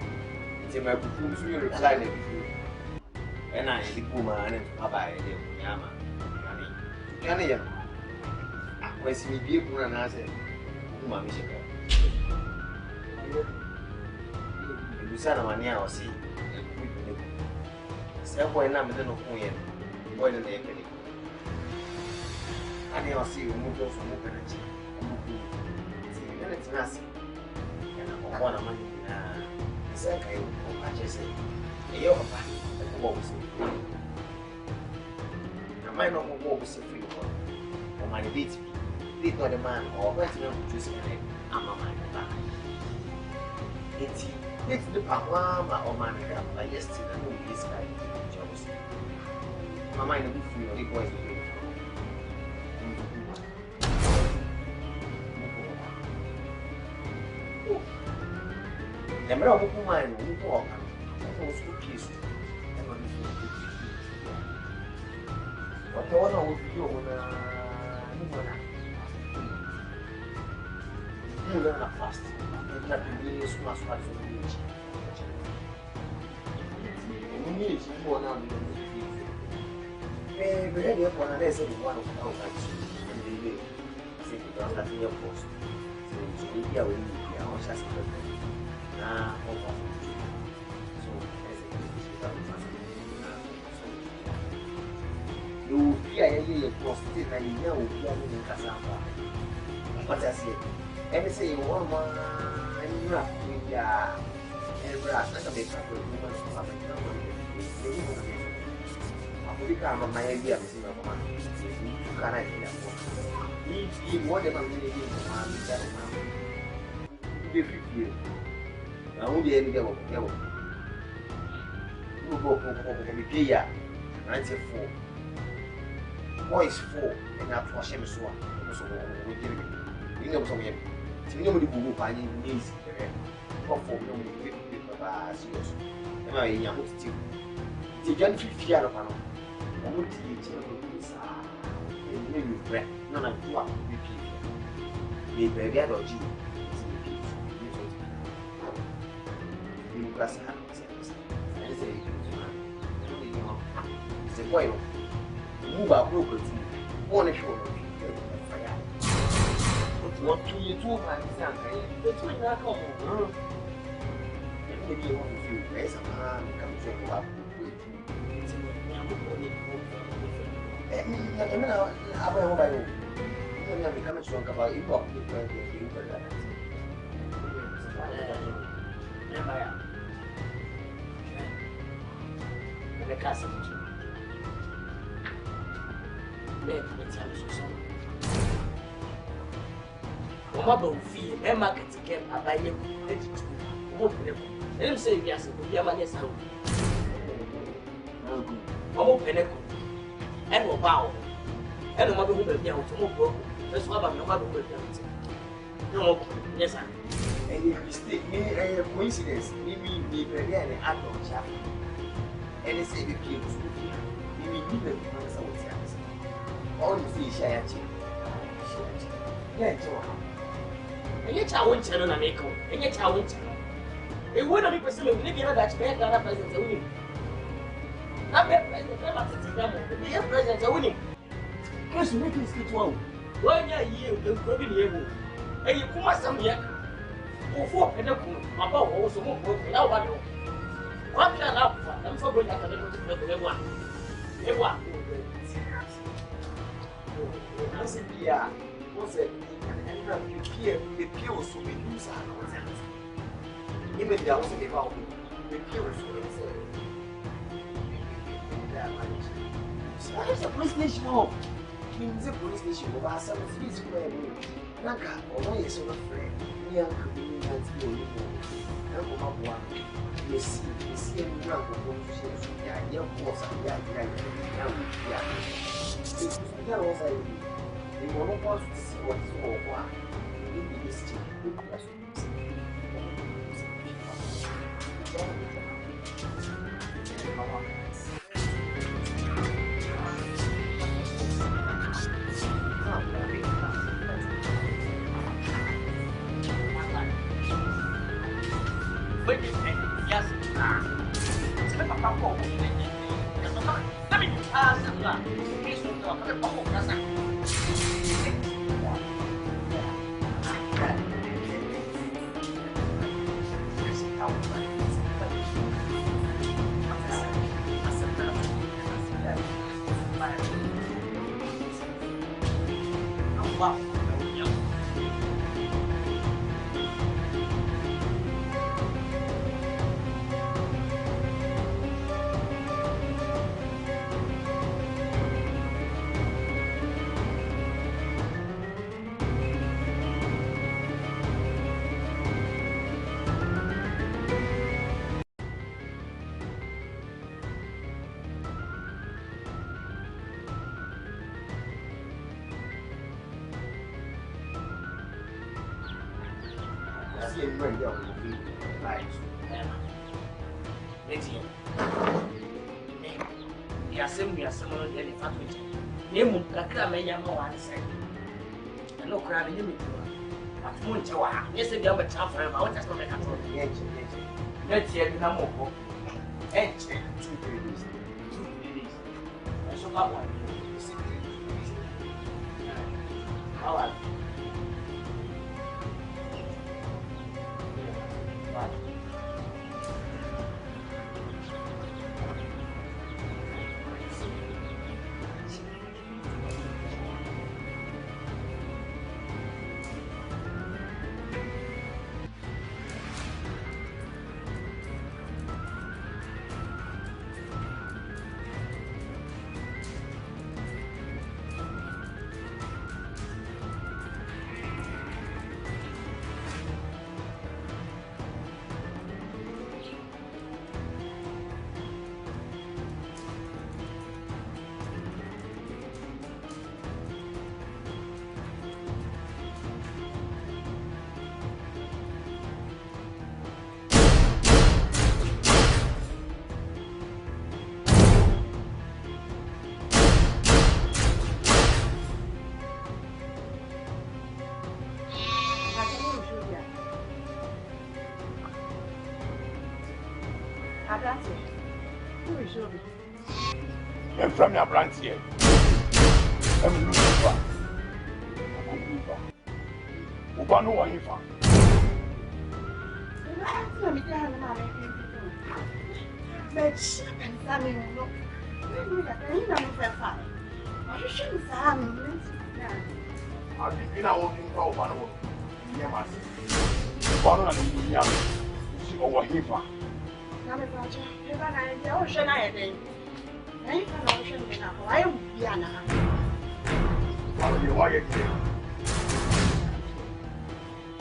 It's a before, so you reply before. And I the woman and Papa, Yama. Yanni, I see people and I said, Mamma, you said, I'm now see. Some boy, I'm the no queen, boy, the name. I never see you move off from open and it's nothing. And I'm one of money. Say, I just say, you're a party. I might not walk with a free one. Or my beats me. Did not a man or went to choose a name. I'm a man. It's the Pama or man by yesterday. This guy, Jones. My mind will be free or the boys will be. The mirror of woman will walk. I was cookies. But the one with you on you learn a fast. It's not the really so much fast for the village. And you need to go now. Maybe ready up on a lesson in one of our countries. And they live. Say, because that's in your post. So, we are with you. I was just you fear a prostitute and you know you are in Cassandra. What I say, and say you want one and you have with ya and brass like a big couple of women or something. I will become my idea of the man. You cannot hear if you want them to be free. I won't be able to go. You go for the player 94. Boys 4 and not for Shem Swan. We give it. We know some him. So, nobody will find him easy. Or for nobody with serious. Am I in your house too? The young 50 year of an I would teach you to regret. None of you are with you. Be very or you. Class it's a boy. Move our broker to one show. What do you do? That's when I come over. Maybe you want to raise a man, come to up. I'm becoming strong about it. The castle. Let me tell you something. Mama fee, a market to get a buy you. Let him say yes, we are my yes. Mama Peneco and bow. And the mother who will be able to move. That's what I'm not going to do. No, yes, sir. And if you mistake me, a coincidence, maybe be very act on chat. And they say the people to be maybe even answer what's happening. All you see, share. Yeah, and yet I won't tell on make and yet I won't tell. It wouldn't be pursuing maybe that bad that presents a winning. Not bad president, the president a winning. Because you make it speak well. 1 year, you could be able. And you come up some yet. For about also more without one. What can I offer? I'm so good at the one. Everyone. I said, yeah, was it? And you hear the pills to be used. Even there was a about the pills to be what is the police station? Means the police station of our son is square. Naka, or is your friend. Young communities will live on. One. You see, and drunk of one to say, yeah, young horse, yeah. There was a they were not supposed to see what is all one. In the history, And from your branch here, I'm Lucifer. Ubano Wahifa. I've been out in Ubano. Ubano and Young. She over Hifa.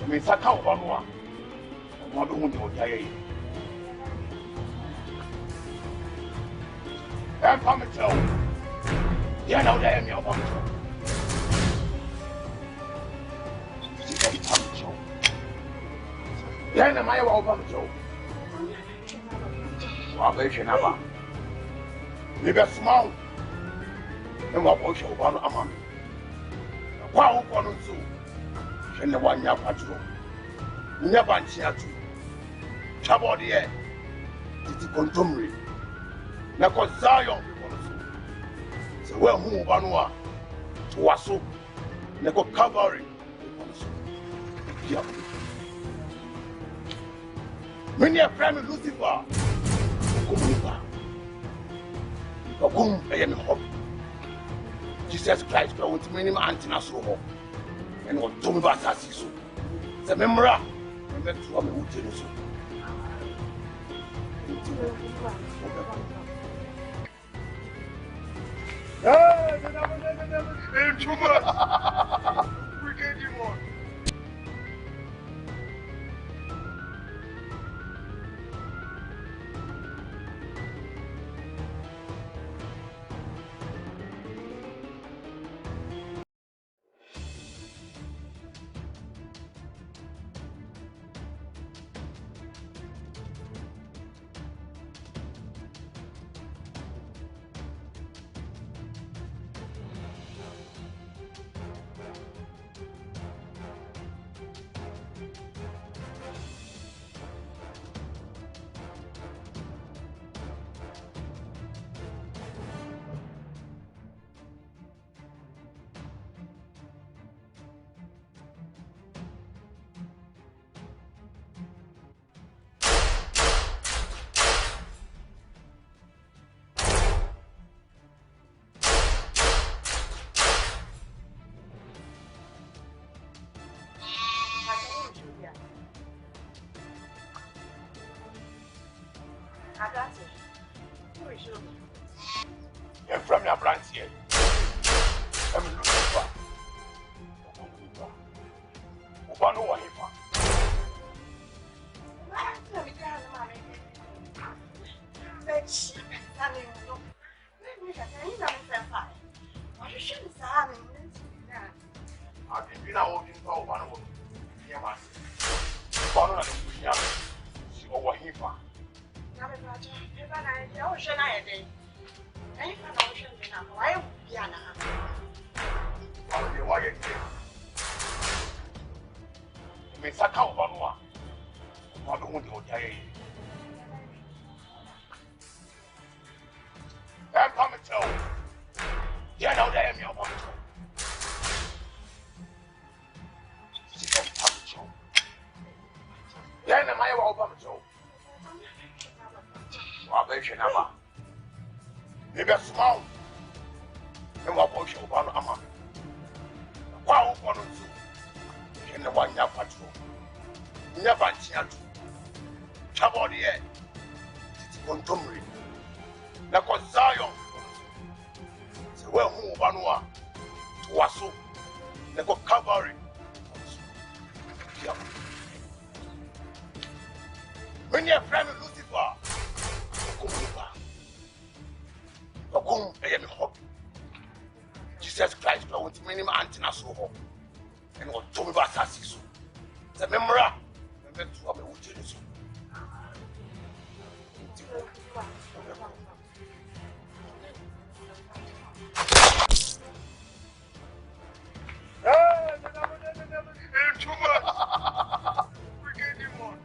Me saka Ubano. What do you want to say? I'm coming to. You know that I'm your mom. Then am I over to? Salvation about. Maybe a small. And what was your one among? Wow, one or two. And the one year patrol. Never cheer to. Trouble the air. It's a contumely. Now, because Zion people so well, who Banua to Wasso, Neko Cavalry. Many a friend of Lucifer. I am hope. Jesus Christ, but with many antennas so and what Tommy Bassassi so. The memory, and then to me who tell you so. Too much. We get you more. And from your branch here, I'm looking for Ubano Wahifa. I've been out in Ubano. Ubano and she over Hifa. Mesaka Ubanoa. Ubano wundi ojaye. I'm coming to. You know that I'm your one. Yeah, I'm my Obama Joe. Salvation, Amma. Maybe a small. And what was your one, Amma? Wow, one or two. In the 1 year patrol. Never chance. Trouble the air. It's Montgomery. Na kwa Zion. Se we hu Ubanoa. Waso. Na kwa Calvary. When your friend Lucifer. Come and hope. Jesus Christ, I want minimum antenna so home. And what told me about Sassiso. The memory. And then to have a wood. Too much. We get him on.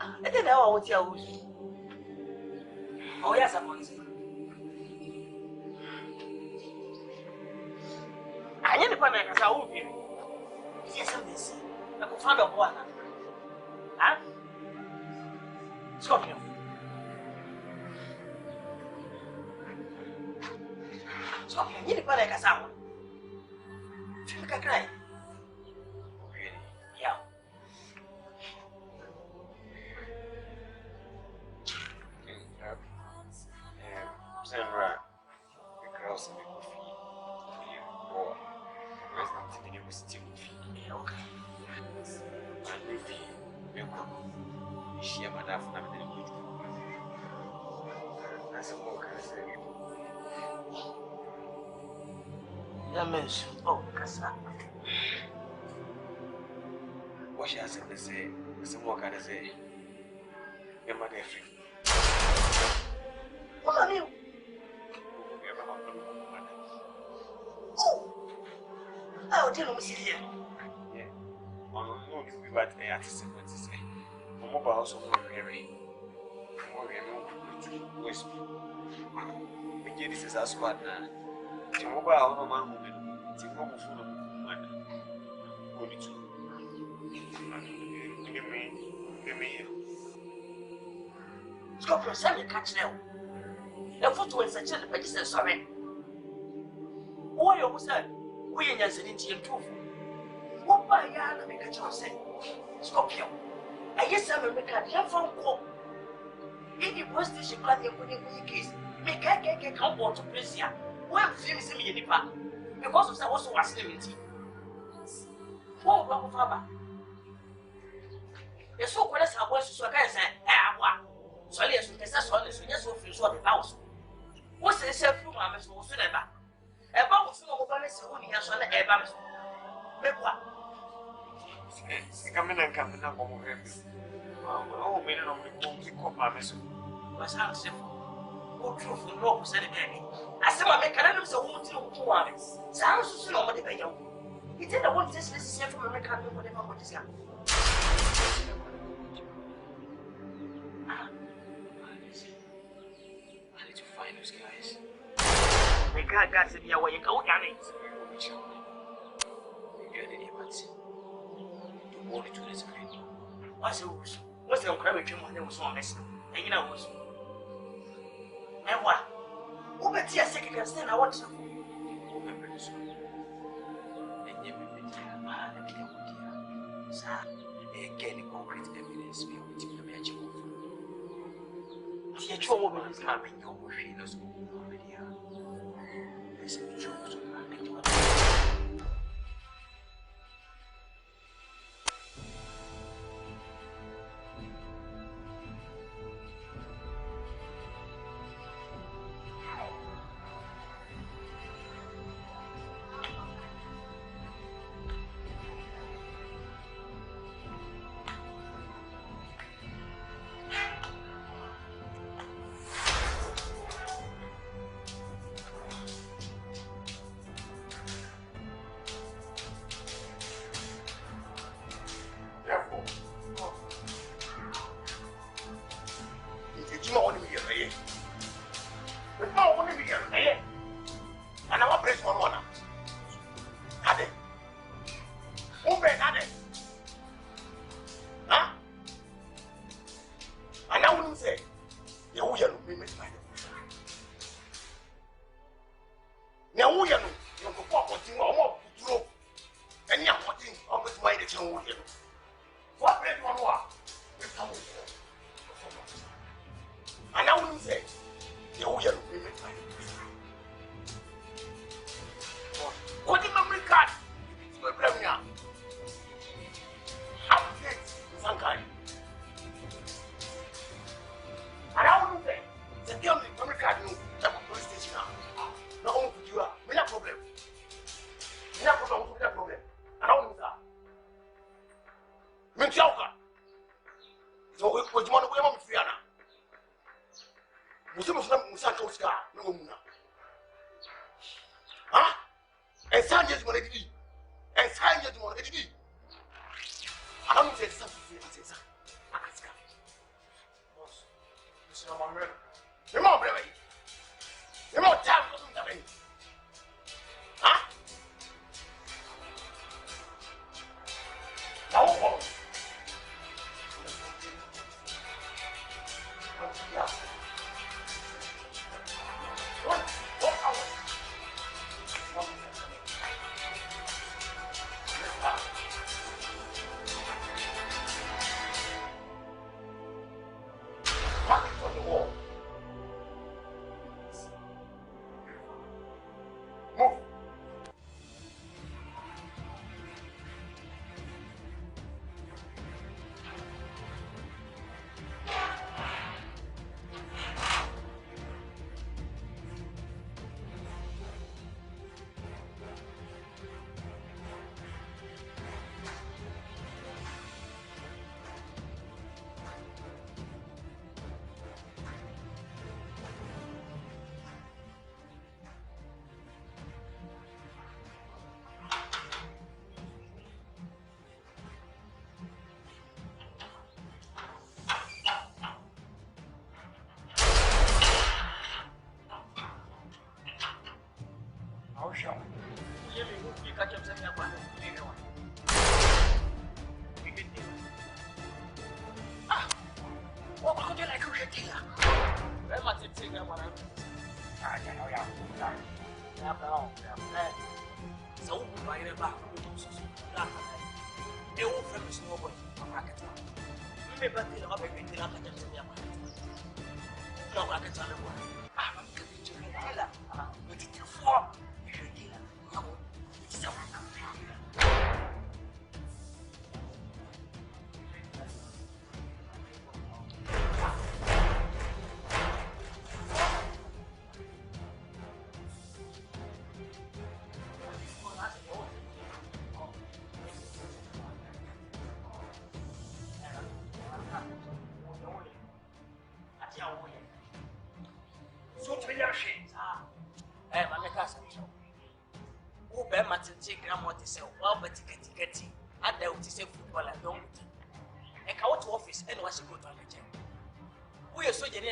I didn't know what you was. Oh, yes, I want to. I need to put my hands out here. Yes, I'm busy. I can find a boy. Huh? Scorpion. Scorpion, you need to put my hands out. You can cry. Really? Yeah. Sandra, the girls in the coffee, or President in the University of okay. And if you could, she am enough of the good. As a walk, I say, Yames, oh, Cassa. What she has to say, some more can say, your mother free. What are you? Oh, tell me, here. Yeah, on no, you got a artist to say. No more house of Mary. West. This is a squad now. Timobile, no man, Timobo full of money. Only two. Give me. Stop your son, catch now. The photo is such a register, sorry. Why you said, we ain't answering to you, too. What by Yana make a chance? Scorpio. I guess I'm a mechanic from Coke. Any position plan your case, make a count to place here. Well, seems to me in the park because of that also was limited. What about Father? The so called as I was so I can say, what? So yes, that's all this, yes, so few sort of house. What's the self you are, Miss Mosuleva? About some of us only has on the Ebams. Make what? Come in and come in and come over. Oh, men of the home, you call my message. Was answered. Oh, truth and no, said again. I said, I make another so won't you 2 hours. Sounds so what they know. He didn't want this necessary from America, whatever what is young. I need to find those guys. They can't get to be away and go down it. What's the encouraging when there was one messing? And you know what's. And what? Who bet you a second can stand? I want to. Remember this one. And you may be here. Sir, again, concrete evidence be with you. The magic of the actual woman is coming your machine. There's a joke. 你冇俾你冇差唔多得你，啊？有我。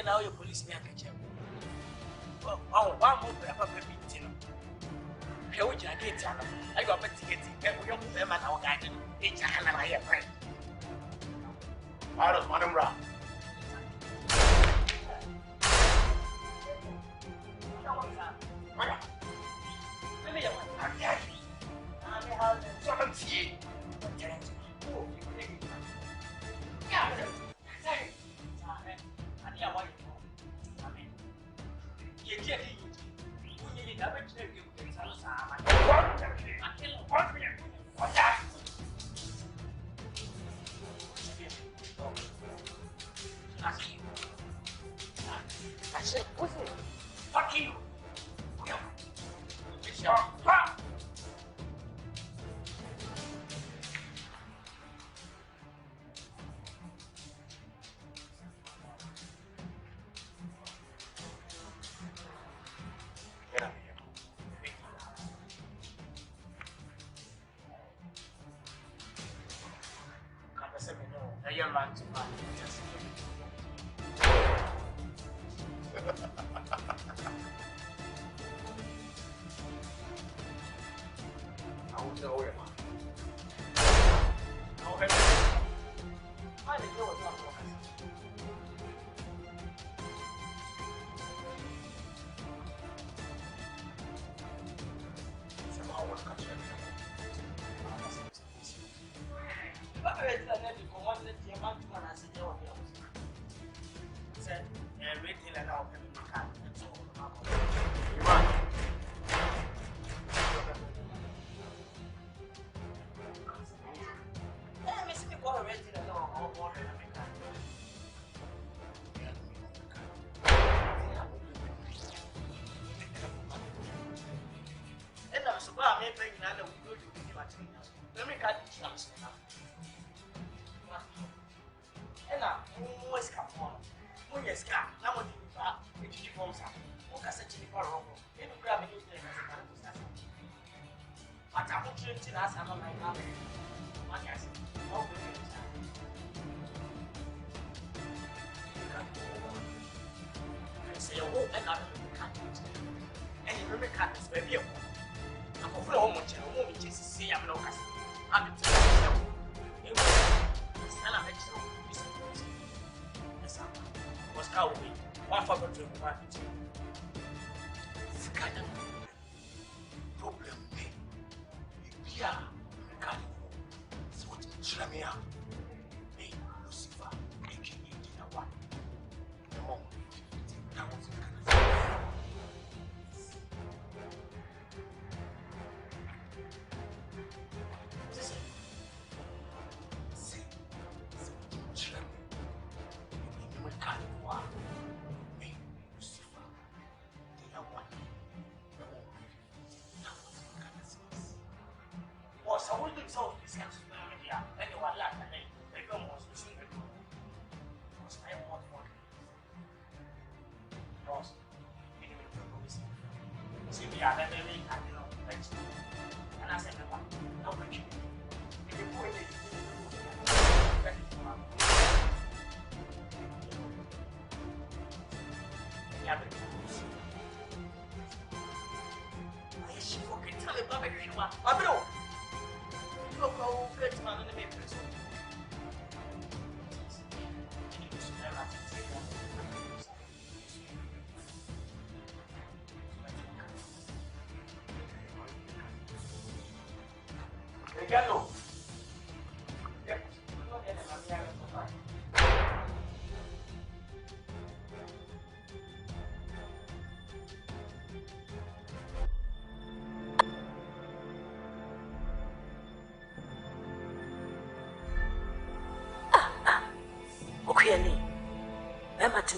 Now your police me catch you. Oh, one more pepper meeting. Here we can get I got a ticket. We don't pay man our guy. It's a hand of my friend. Out of Madam Ra. oh, and I can't. And you remember can't baby. I'm for home, which is see, I'm no custom. I'm you. Stella was cowardly. One for the one. It's kind of problem. Yeah, so it's Shramia. Hey, Lucifer, making you dinner one. The moment that was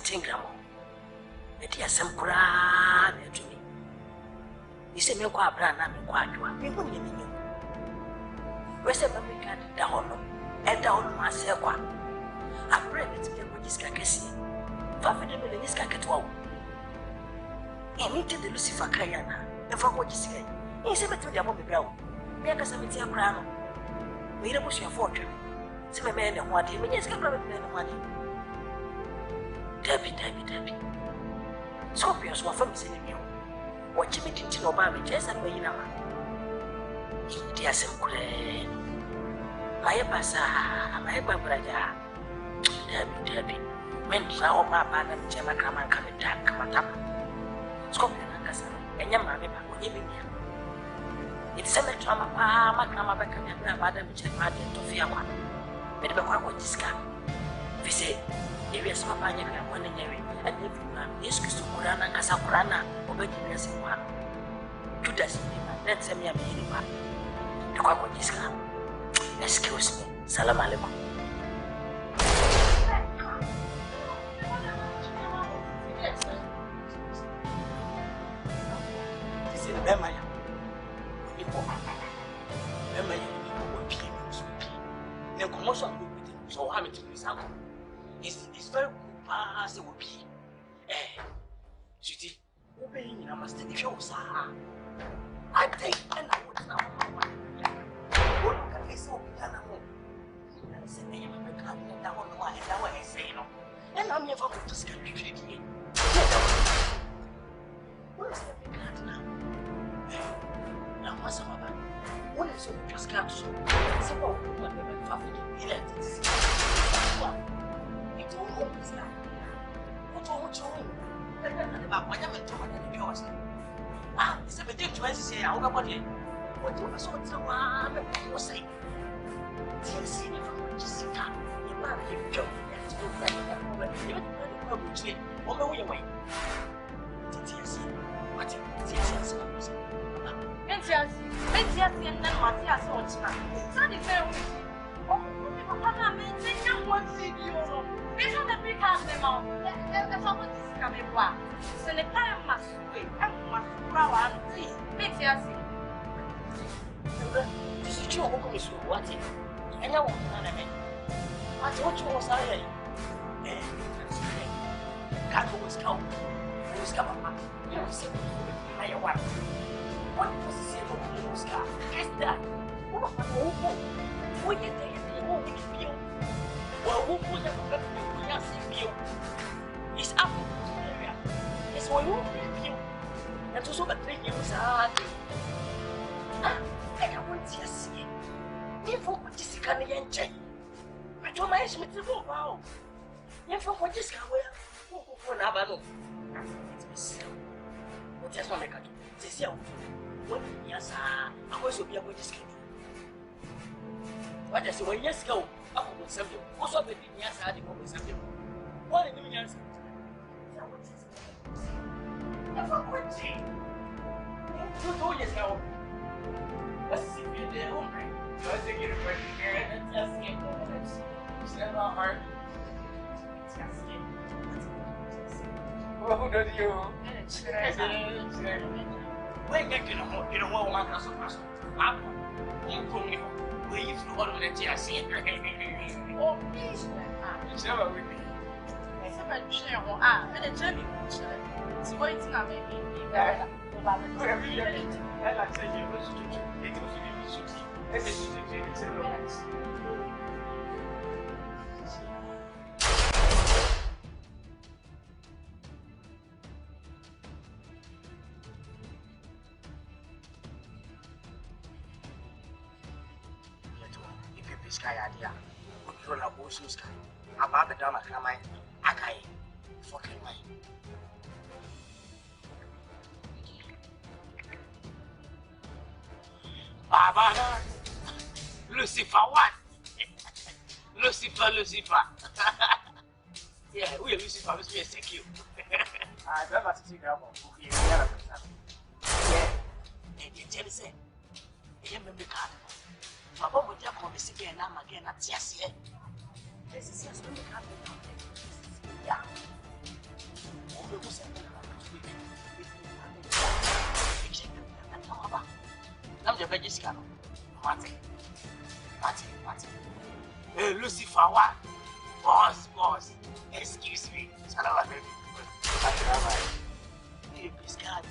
Tingram. It is some grand to me. You say, no, brand, I'm quite one. We wouldn't even know. West America down and down myself. I pray that you will discuss it. 500 million is cut out. He meted the Lucifer Kayana, and for what you say, he's a bit of the woman bell. Make us a bit of crown. We don't push your fortune. Some man and what him, and yes, can probably make money. Debbie. Scorpions were from seeing you. What you mean to know about me, just and way you know. Dear Simclay. My passa, my brother. Debbie. Men saw my man and Gemma come and come and talk, come up. Scorpion and Cassan, and your mammy, what you mean? It's a trauma, my grandma back and grandmother, which I had to fear one. But the one would discover. We say, if you smell my name, one in every, and everyone is to Kurana, Casakurana, or Betty one. You doesn't then send me a minimum. The Quack discount. Excuse me, Salam Alema. This is Bemaya. The commotion so how it is out. It's very good as it will be. Sweetie, obeying you must take your sir. I think and I would now. What can I say? I said, I am a kind of that one, and that way I say, no. And I'm never going to scare you. What is the big now? Now, what's about that? What is your just got so? So, what am I family? It's all hopeless now. What all what you about what I'm talking about yours. Ah, it's a bit to say, I'll go body. What you saw, I'm a say. See me from Jessica. You marry him, Joe. You on the way. What is and then Matthias wants to. That is very weak. Oh, I'm not one thing you know. It's not the big house, the mouth. There's always coming back. So the time must wait. I must grow and see. Matthias. This is your home is what it. And I want another man. I told you was I. God always come. Always come up. You said, I want. What was the same of Oscar? Just that. What you think you won't make you? Well, who put them up to you? It's up to the area. It's can yen. I told my estimate to go wow. You for what this can wear for Nabano. What is one I can do? This year, what yes, I was to be able to skip. What does when yes go? I will send you. Also, the yes, I didn't always have you. What are you yes? Never quitting. You do yes now. Let's see if you're there, hungry. So I think you're ready to hear it and just get minutes. Set our heart. Who does you? When you don't want one house of muscle, I'm going to leave the water that you see. Oh, please, it's never with me. I said, I'm sure. And a journey. It's going to not make me there. Whatever you did, and I said, you was to take it to be and this is the minutes. Sky idea. We're going to go to sky. About the drama, can I fucking mine. Baba, Lucifer, what? Lucifer. Yeah, we are Lucifer, let's be a secure. I never see that one. Yeah, and you tell me, say, you remember the card. Papa would have come to again at yes, this is just the card. Yeah. I'm the Vegiscano. Martin. Hey, Lucifer, what? Boss. Excuse me. Salawa, baby. Hey, Biscard,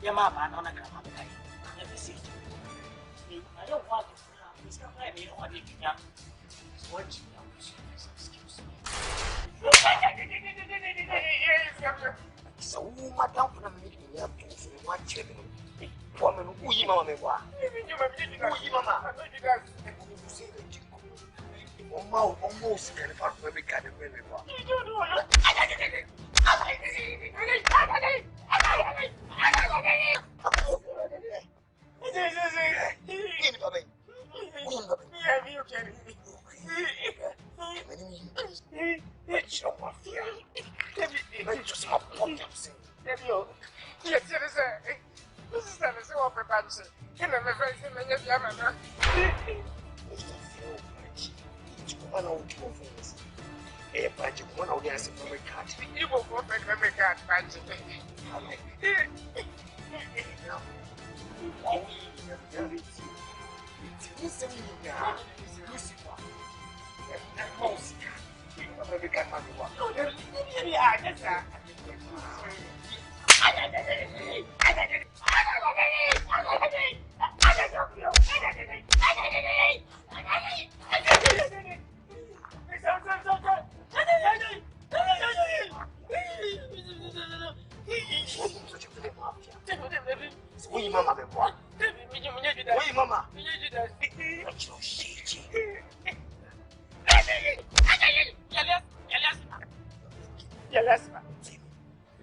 you're my man on a camera. Let me see. I don't want to. It's not like me. I want to be young. What you know? Excuse me. So, what don't you make me up to what you do? Woman, who you mamma? Almost can fuck every kind of women.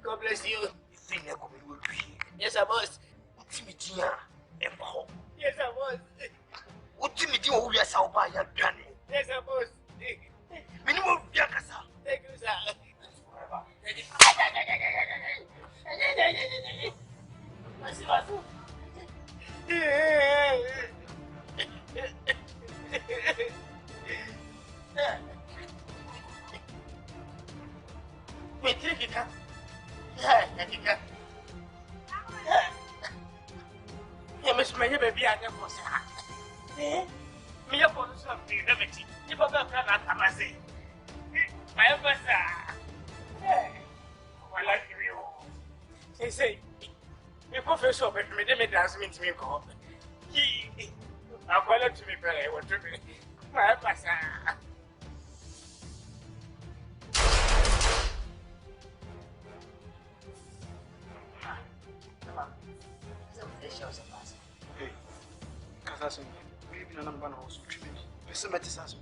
God bless you. Yes, I was. Yes, I was. Yes, I was. Minimum Yakasa. Thank you, sir. And I'm going to also treat me. Listen, Betty says.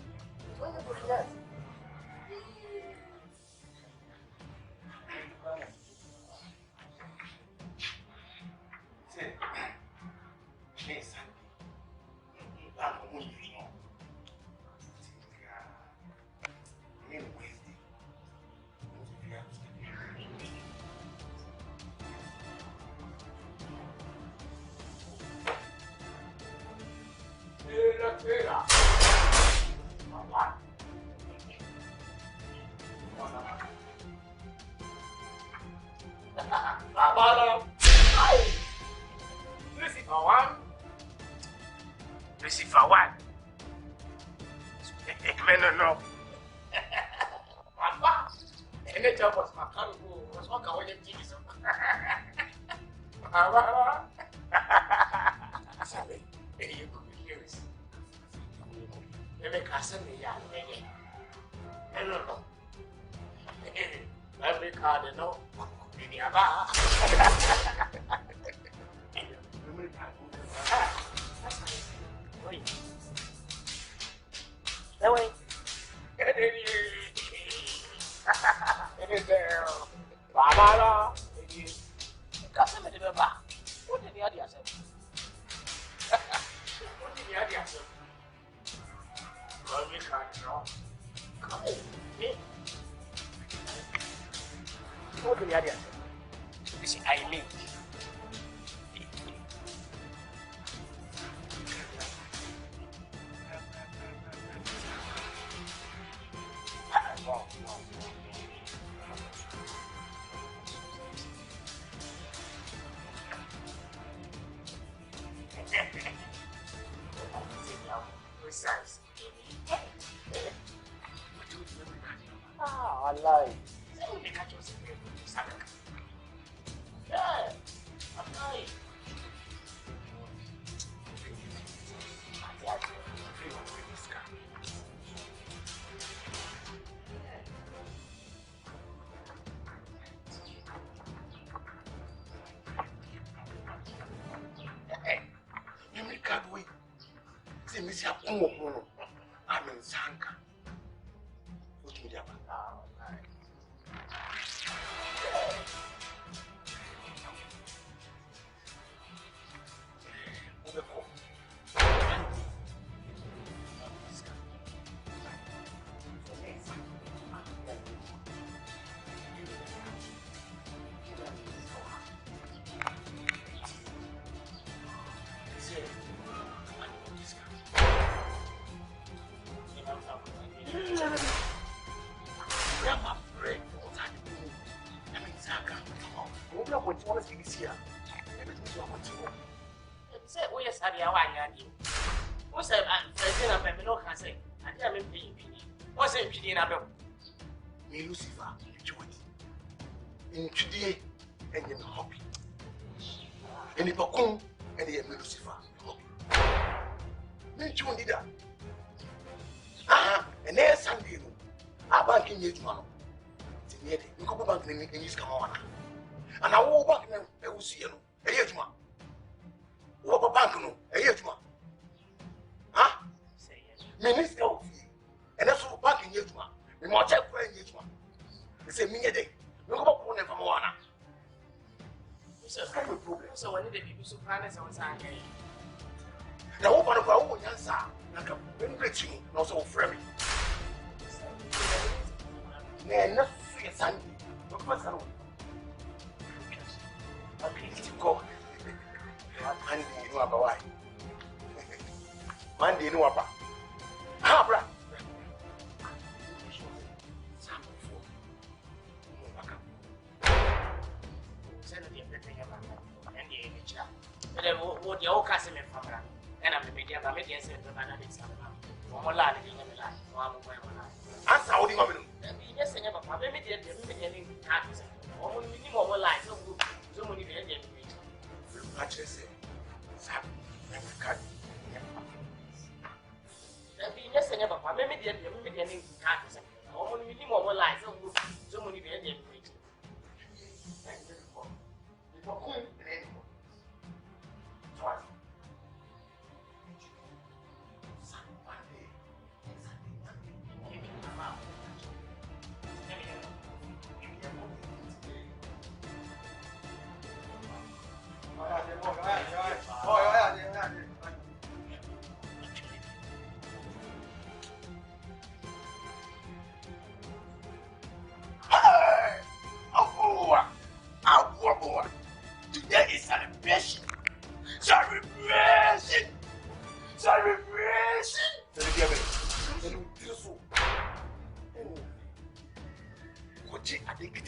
watching at the way,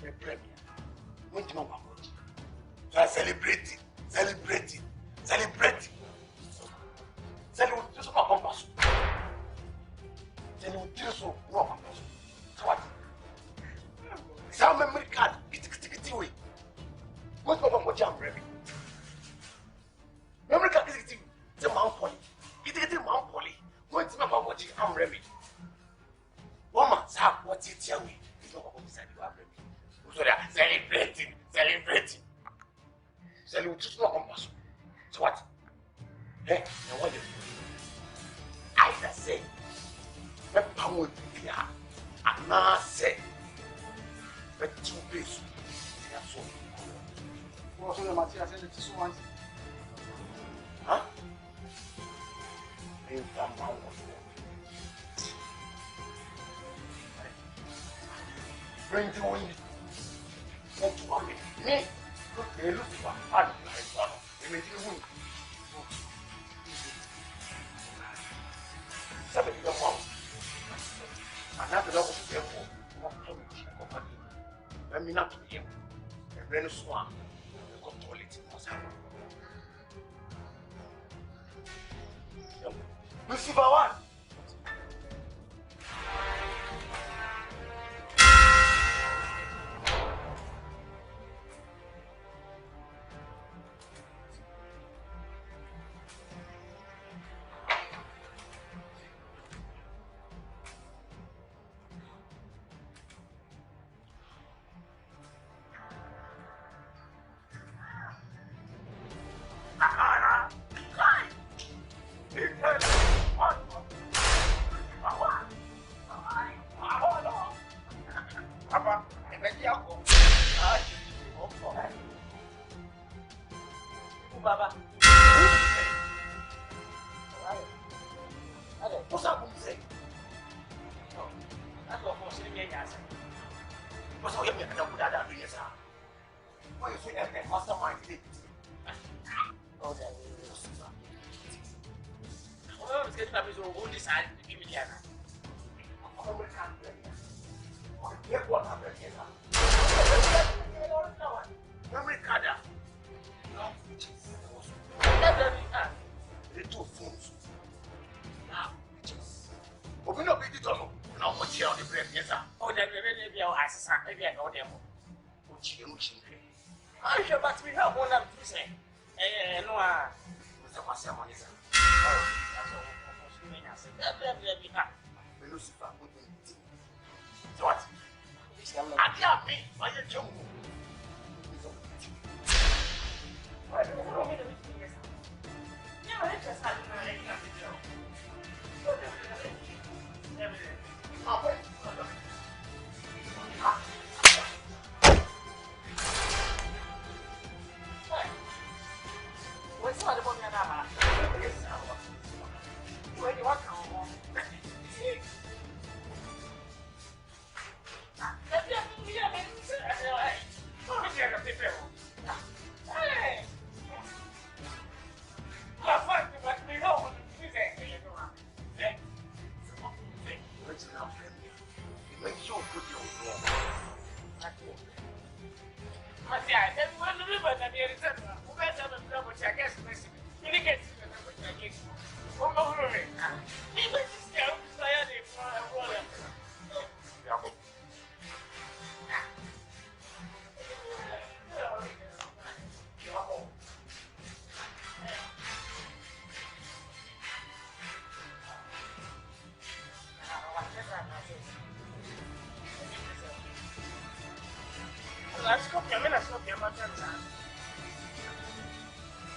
the premier. What do you want? So I celebrate. Celebrate. Just not one person. Just one person. So what? Some memory card, get away. What's my what I'm ready? Memory card is it? The Mount Poly. It's getting Mount Poly. What's my what I'm ready? Woman, sir, what's it your way? It's not what beside you are ready. So they are celebrating. Just not one person. So what? Hey, now what do you do? I say, let power be clear. And now say, let two days. That's all. What's the matter? I said it is once. Huh? In fact, I was bring the wind. What to want me? They look for fun. They make you win. Somebody don't want. And that's the dog of the devil. Let me not be him. And then swam. And go to toilet. Lucifer one.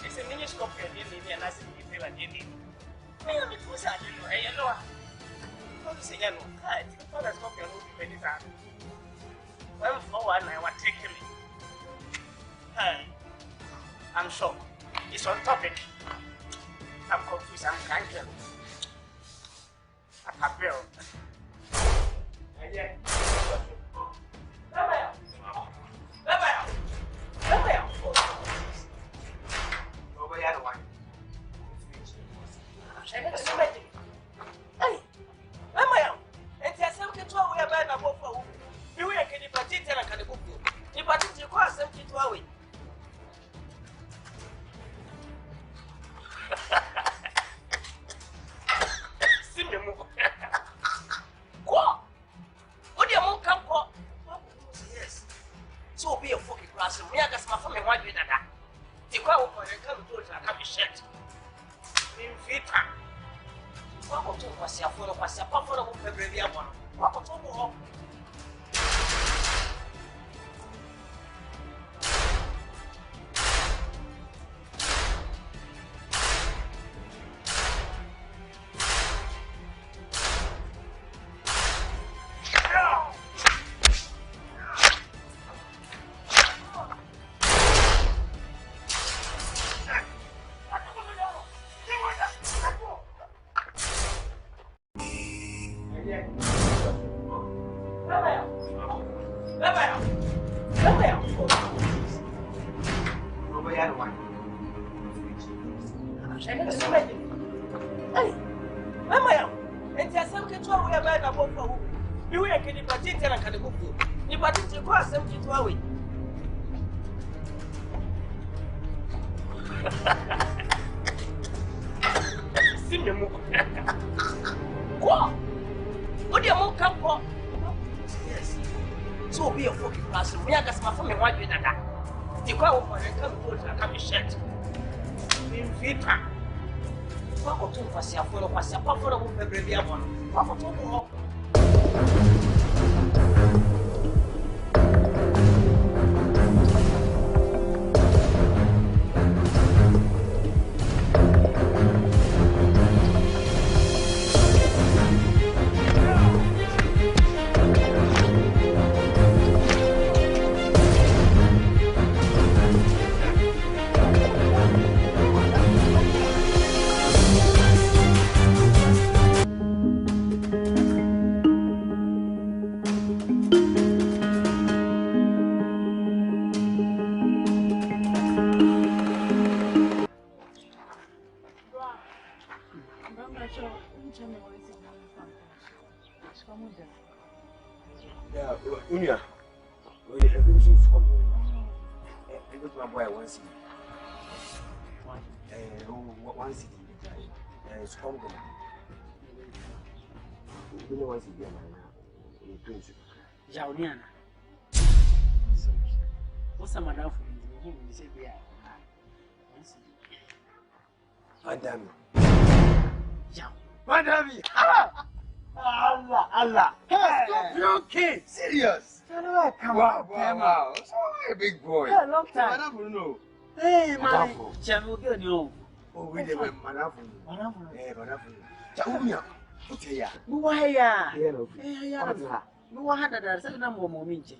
It's a mini scorpion in the and I said, you feel like you need. I am it was at you, and you know. Don't say, you know, I think for the scorpion will be very sad. Well, for one, I was taking me. I'm sure it's on topic. I'm confused, I'm cranky. I'm happy. And yet, to away. Yes. So be a fucking class. Me, I guess my family want you that. The crowd will come to it. I can't be shit. In Vita. What was your phone? Was your papa of the baby? What was Jauniana. What's a madam for you? You say, Madam. Madam. Allah. Hey, okay. Serious. Wow. So a big boy. Yeah, long time. Madam, no. Hey, man. Channel good, you. Oh, we never Madam. Eh, Madam. Jaumia. Uteya. Why, yeah. Yeah. No, I had a second number of moments.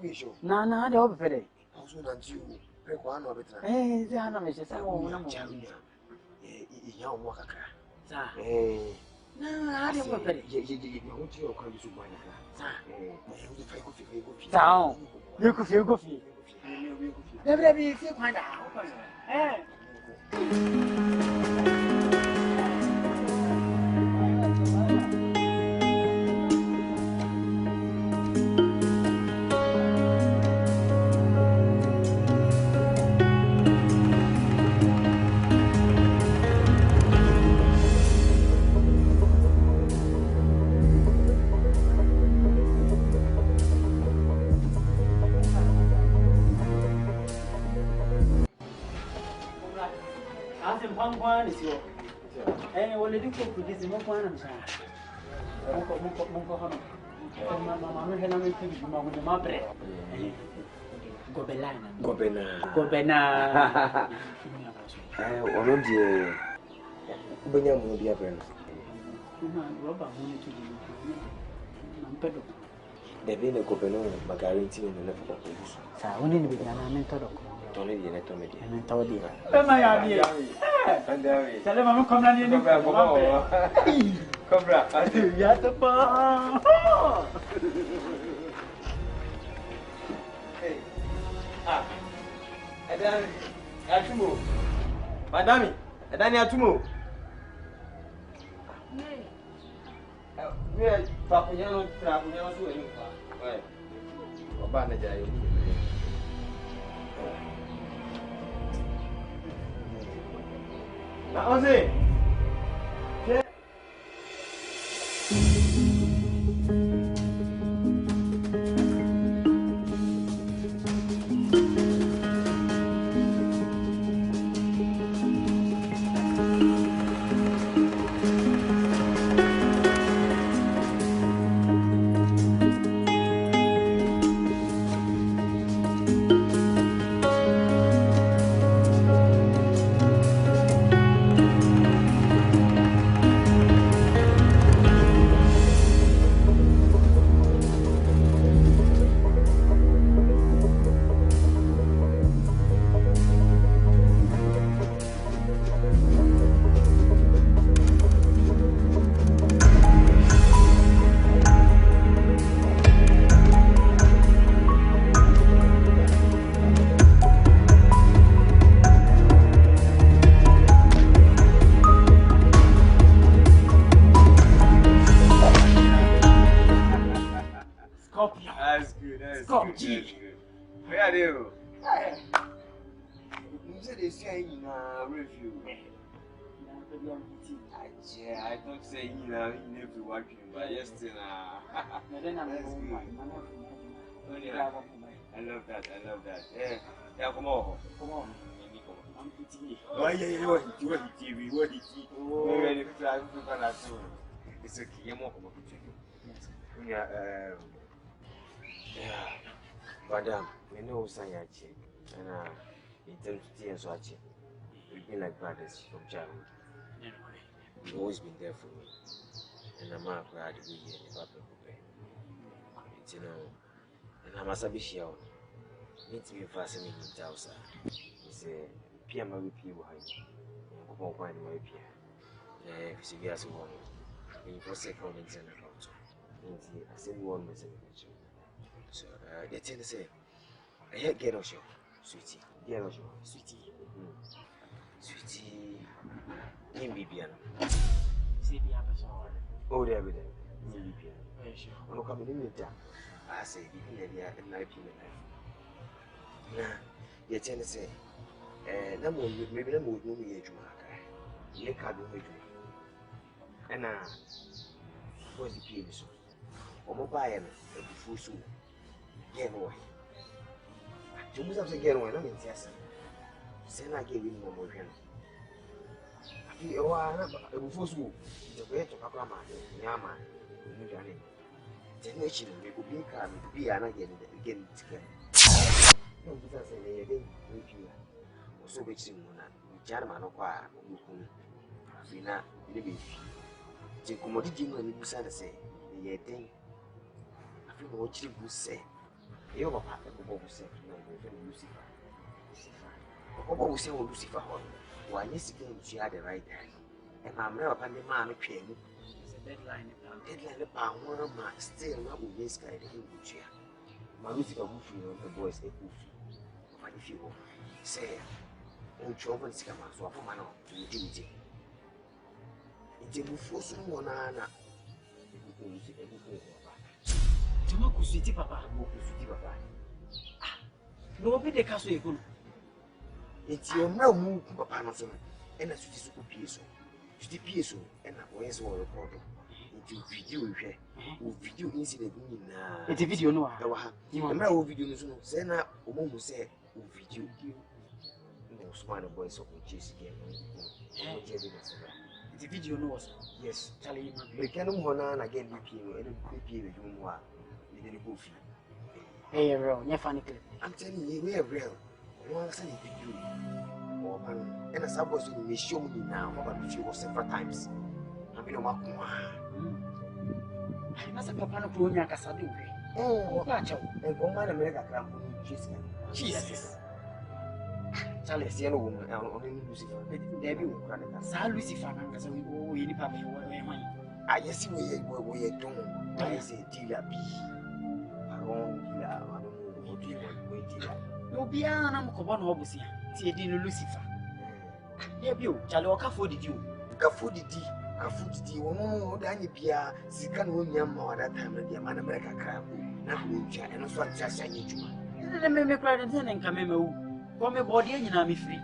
We show. Nana, the other day. Also, not you. Break one of it. Eh, the animal is a Jaumia. Young walker. Eh, no, I don't know. You come to Down. You could feel coffee. Never be if you find out. Eh. One is your. Eh, well, you could produce more one. Mamma, had nothing to do with the mapre. Gobena. One of the Benjamin will be a friend. Robert wanted to do. They've been a Copeno, Margarity, and the left of the books. So I wanted to be an mentor. Tony, and told me. And I told you. My idea. Tell him I'm coming in the come back. I do. Yet the bar. Hey. And then I have to move. Madame, and then I have to move. We are Papiano, Trapiano, Obana. Adusei. That's good. Where are you? You said they say in a review. I don't say in every working, but yes, I love that. Yeah, come on. Why are you what TV? What is it? Oh, it's okay. You're more Madam, we know Sayachi, and in terms of tea and swatching, we've been like brothers from childhood. You've always been there for me, and I'm not proud to be here in the public. It's and I'm a Sabishio. Meet me fastening in Tausa. It's a Piama with you, come on, my Pia. If you guys want, you forsake from the center. I said one message. So, the thing is, I had get off, sweetie. Get off, sweetie. Sweetie, in Bibian. See the episode. Oh, there we are. In Bibian. I'm coming in with that. I say, in the air and 9 p.m. Now, the thing is, maybe I'm with me. You can't do it. And now, what's the case? Or buy a full soon. Get away. You must have to get away. I'm in Tessin. Send I gave him more. I feel a full school. The way to Papa, Yama, Johnny. Generation will be come to be an again together. No, because I say again, so which in German or choir, Vina, living. The commodity when you say, the thing. I feel what you would say. You have a part of the Bob said, Lucifer. What say, Lucifer? Why, yes, again, she had the right hand. And I'm never upon the man appearing. It's a deadline about one of my still not with this guy in the chair. My Lucifer will feel on the boys a goofy. But if you say, old children, so for man, you do it. It's a before someone. Tomoko sweetie papa. No be the castle you go. It's your now move, Papa, and a sweetie piece. Sweetie piece, and a voice or record. Into video incident. It's a video no. You are now video, send out a woman say, video. No smart voice of chase again. It's a video no. Yes, Charlie, we can move on again. Hey, real, you're funny. I'm telling you, we are real. No one said you. And as I was in the show me now, but you was several times. I mean, Masa papa no pro nya kasa de we. Oh, pacho. E go man America cram Jesus. Charlie, see no woman on Lucifer. There be one credit. Sa Lucifer na kasa we o yi ni papa we man. Ah, yes, we don't. I say dealer B. Around dealer, I don't know dealer. No bia na mkobo na obusia. Ti edi no Lucifer. There be o, Charlie o ka for didi o. Ka for didi. Kafudi wono danye bia sika no nyam ma that time na America cram na hunja eno so atsa sanye juma me cry den nka me wu Come body and I'm free.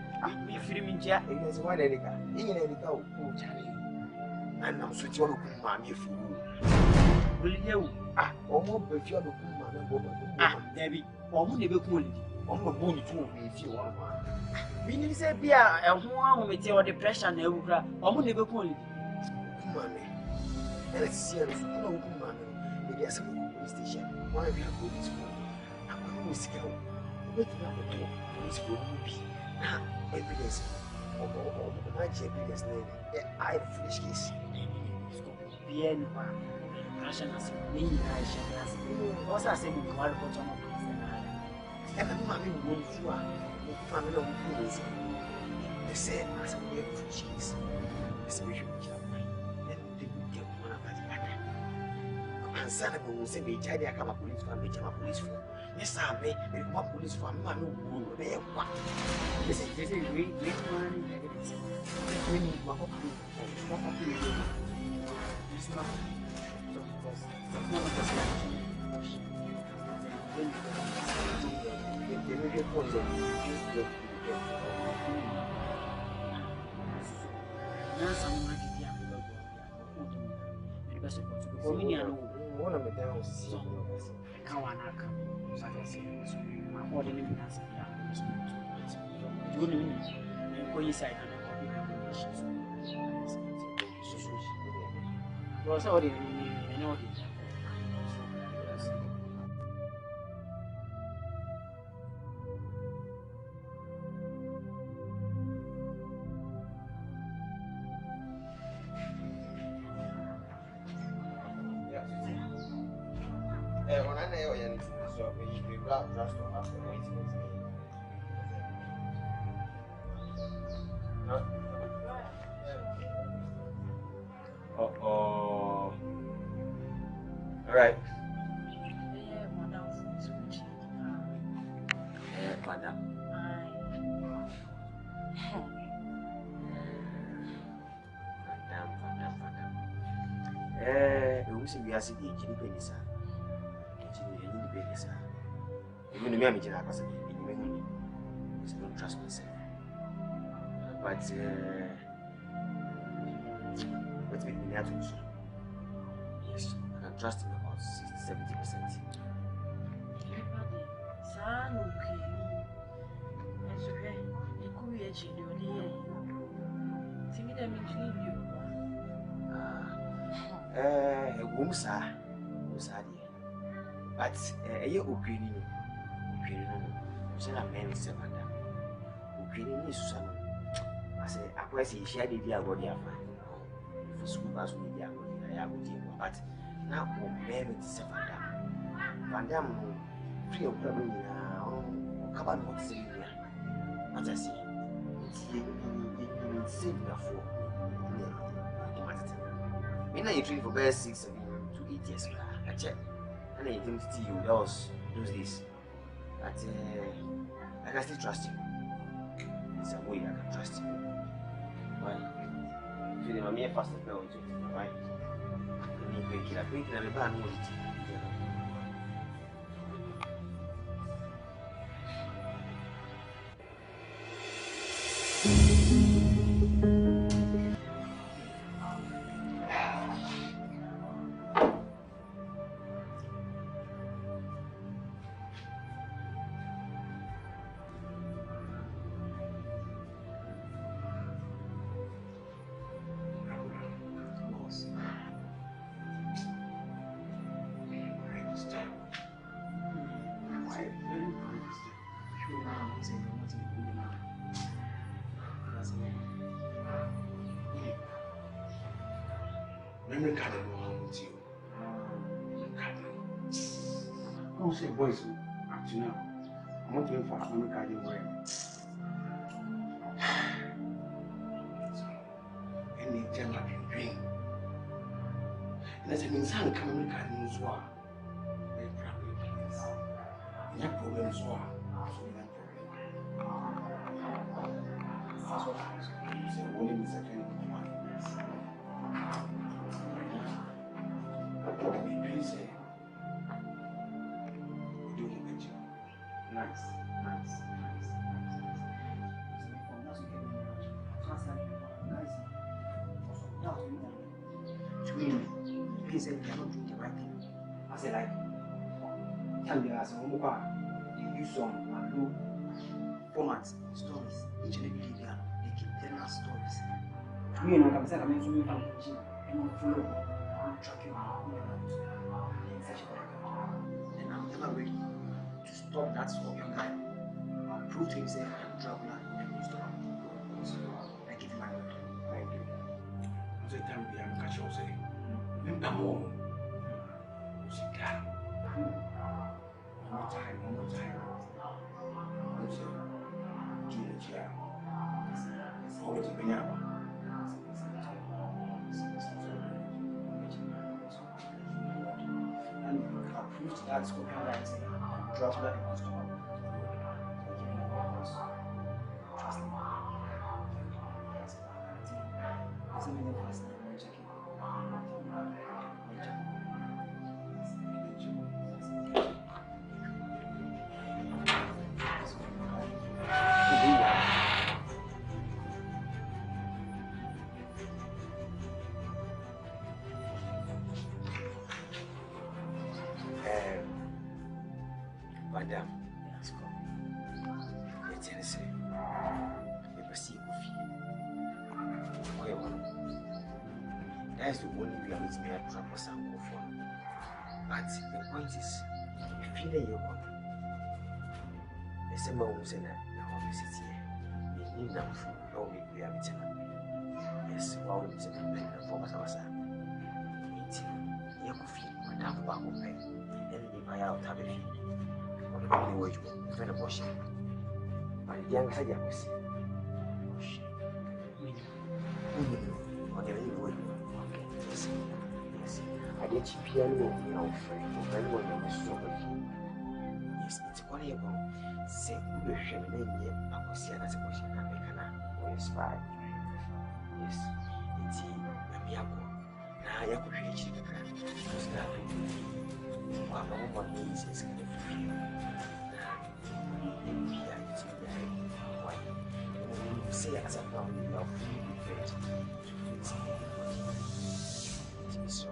Me free me jack. It is one Erica. In Erica, oh, Charlie. And I'm switching on Mammy for Will you? Almost if you're the woman. Debbie, or who never cool. On the moon to me if you want one. We need to say, beer, and who may tell depression, or who never cool. Mammy. And it's serious. No, Mammy. Maybe some police station. Why we have police for? I'm going to scale. Wait, now, police for movie. Now, evidence. Or the evidence. I have finished case. Bien, Russian as me, was I saying, one for some of every man won't you are. Family of police. They said, as a way of cheese. Especially, then they would get one of the other. And son of will say, me, China, come a police for me, a police for. Yes, I may be one police for mammy who will be what? This is a great one. We need my property. It's not when I know you so when you be black trust to have the oh. All right. Madam. We see we are seeing the Jimmy sir. Even the man, I don't trust myself. But what's with me now? Yes, I can trust him about 60-70%. But a year Ukrainian, so I'm married 7. Ukrainian is son. I say, I quite say, she had the idea about the affair. For school as we are going, I would do, but now I'm married 7. Van Dam, free of problem now, Caban what's in here. But I see, it's saving for me. Now you train for best 6 to 8 years. I check. And I didn't see you, that was those days. But I can still trust you. There's a way I can trust you. Why? So they were mere fast and fell into it. Why? I need to break it and a bad one. Memory card with you. Don't say boys up to now. I'm not waiting for a memory card anywhere. Any gem I can drink. And as a means, I'm coming to memory card as well. No problem as well. That's what I was going to say. Only with a kind of command. Nice. Maybe say they are not doing the right thing. I say like, can be as they use some low format stories. Each and every day they keep telling us stories. To me, I'm saying I'm using information and follow, I'm tracking, and I'm never ready to stop that scorpion line. I'll prove to him say I'm traveler and you stop. So I give you my word. Thank you. The time we have catch you say, remember more. Sit down. One time. I'm saying, do the chair. How is it being out? And I'll prove to that scorpion line say I'm traveler and you stop. Trust me. There's something else that I'm checking. Madam, let's go. Let's say, never see you. That is the only way I'm going to be a trapper sample for. But the point is, if you know you're going, the same one who's in our visit here, we need them for no way we have it. Yes, while we visit the men and form as our son. You could feel Madame Baco Pay, and if I out have a fee. On the only way you can wash it. But the young side, I will see. On the only way. Yes. I did piano on your friend, or anyone in the store. Yes, it's one year ago. Say, we should name yet. I was saying as a question, I make an or inspired. Yes, it's a miracle. Now I could reach the ground. Because now I'm one needs is kind of free. Say as a family, you are free with it. So,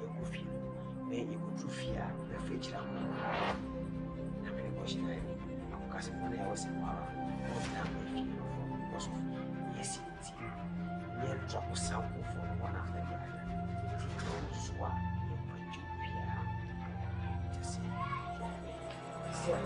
you will feel, may you go through fear, the future. I'm in a question. I'm casting money. I was in power. All the time, I feel because of yes, it's near trouble sample for one after the other. So, you point to fear. Just say,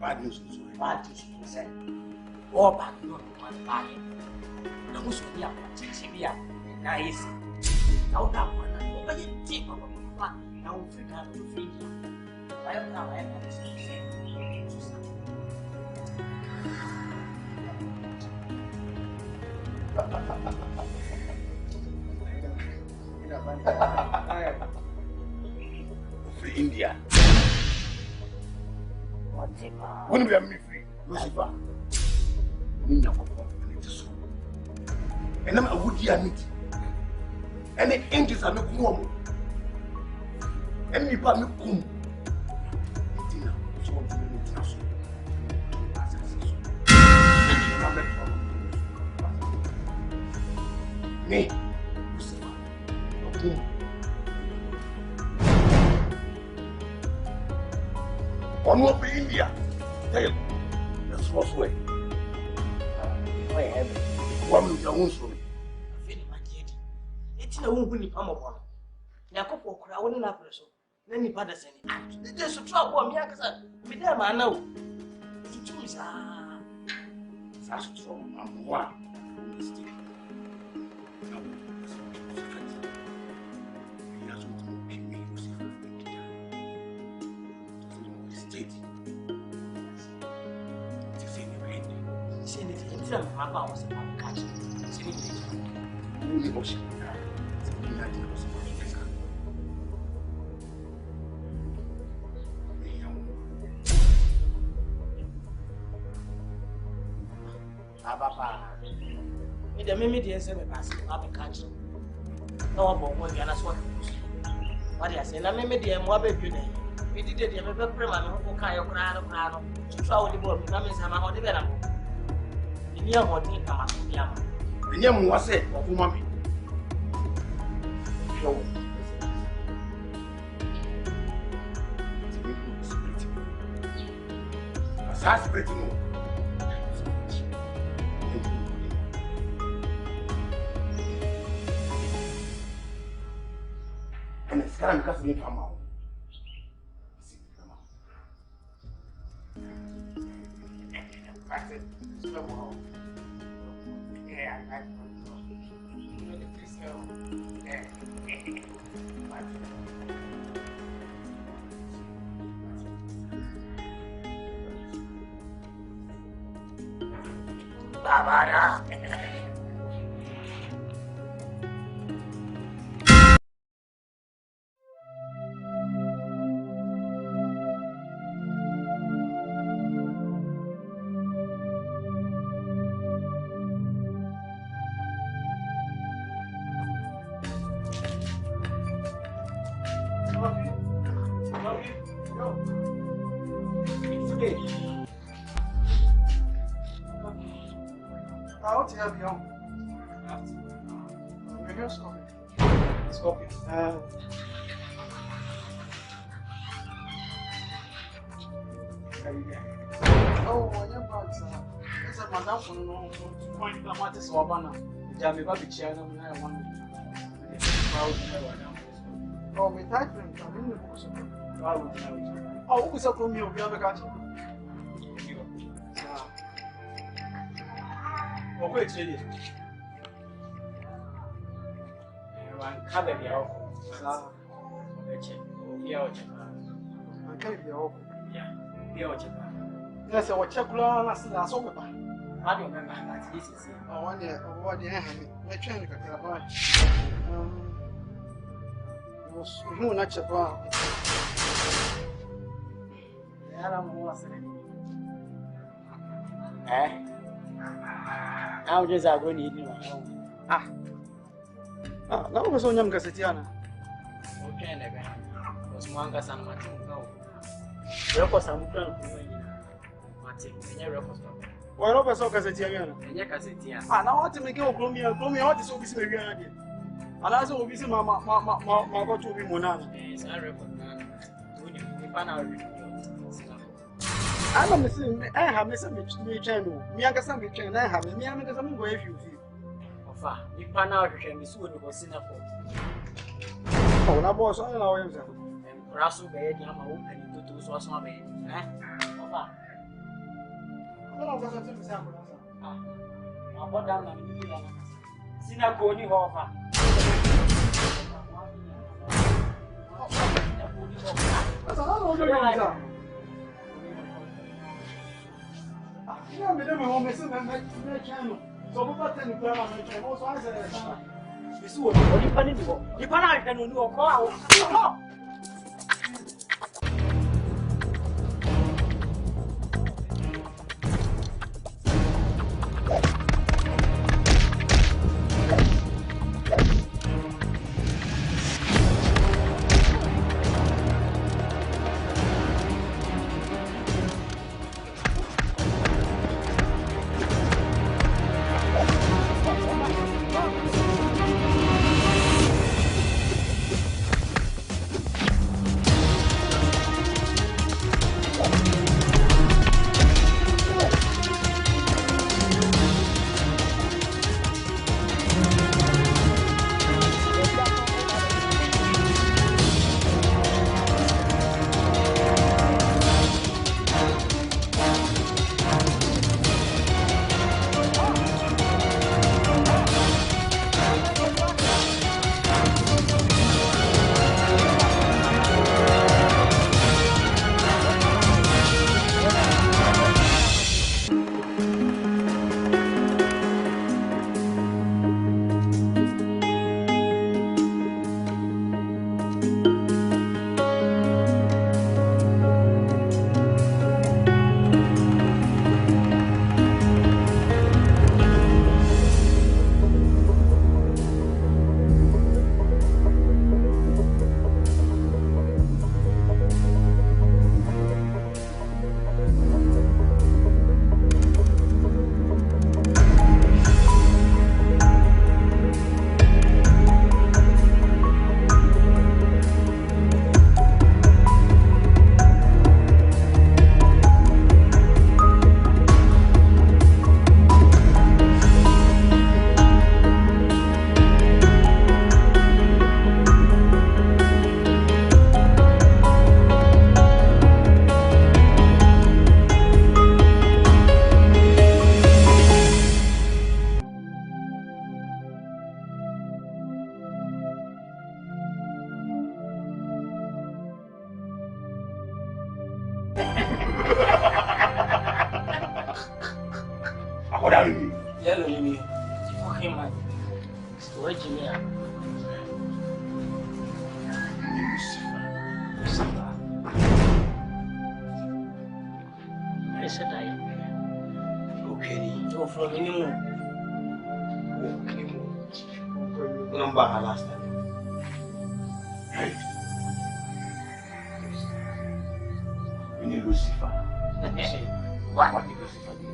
Bad news. Bad news. All bad news. Bad news. The Muslim Sibia, nice. Now that one, but you take up now we got to free. I am now I am free India. When we are free, Lucifer. And I'm a woody and meat. And the angels are making home. And me, but me come. Me, Lucifer, on what be India? Tell you, that's what's way. One of your own story. It's no one who need Pamopon. Yakopo crowd in April. Then you pass any act. There's a trouble, Miakasa. With them, I know. It's such trouble. I'm one. My was about catching. The mimi the same pass I'll be catching. No one will get us what I say. I made the Mwabe Buddha. We did the Mabel Prima, who can you cry to travel the boat. Namis and I'm on the venom. Near what you come up with Yama. The young was it, or Mommy. Show. Assassinating. And it's time because we come out. Babara. Out here, young. We're stopping. Stopping. Oh, your bags. It's a madam for no point. I want to swap on. Jammy Baby Chair, and I want oh, we type them. Oh, who's up from you? We have a catch. Oh, wait, really? One cover the offer. Yeah, yes, I will check last over. I don't remember that. This is one year over the hand. My train was who not your bar. The Adam was eh? I'm just going to eat. Ah, now was on young Cassetiana. Okay, never. Was Manga San Martin. No. Records are Martin, and records. Well, over so Cassetiana. And your Cassetia. Ah, now what to make you gloomy and gloomy out is always very good. And also, will be some Margot to be Monana. Yes, I record. I'm missing. I have missed me channel. Me, I got some channel. I have me. I'm going to go if you feel. You pan out can be soon for Singapore. Oh, now, boss, I know himself. And Russell Bay, I'm open to so small. Eh? I don't know what to say. Ah, what down Singapore, you offer. That's another one. I'm going to home and my channel. So, what can you grab on my channel? Also, I said, this is what you can do. You can do a call. Yellow, you fucking man. Where'd you mean? I said I am. Okay. Go from anymore. Okay. Number last time. Hey. We need Lucifer. What did Lucifer do?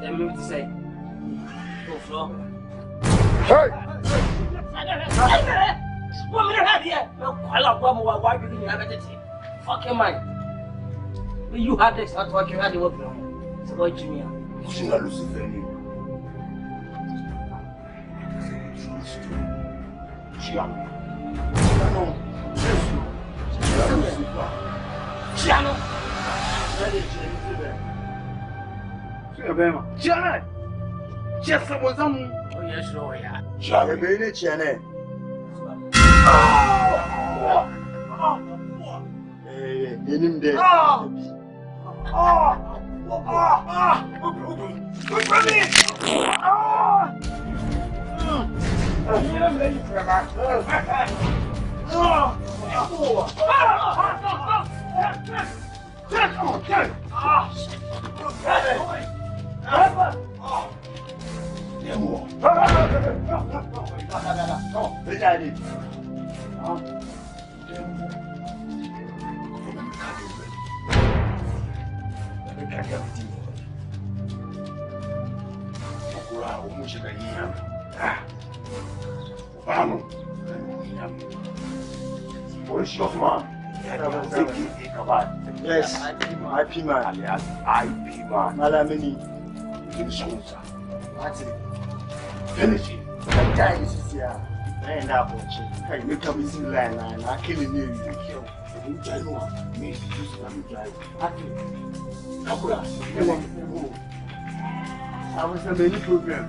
Then move to say, go floor. Hey! What we have here? I love one more. Why do you have it? Fucking man. You had this, that's what you had to work on. So, what you mean? Pushing a Lucifer. Chiano. Just was on. Oh, yes, oh, yeah. Chiano. Yes, IP man. Alias IP man. Malamini. Finish it. The guy is here. I end up watching. Hey, make a busy line and I kill him. You drive one. Me, you drive. I was a many problem.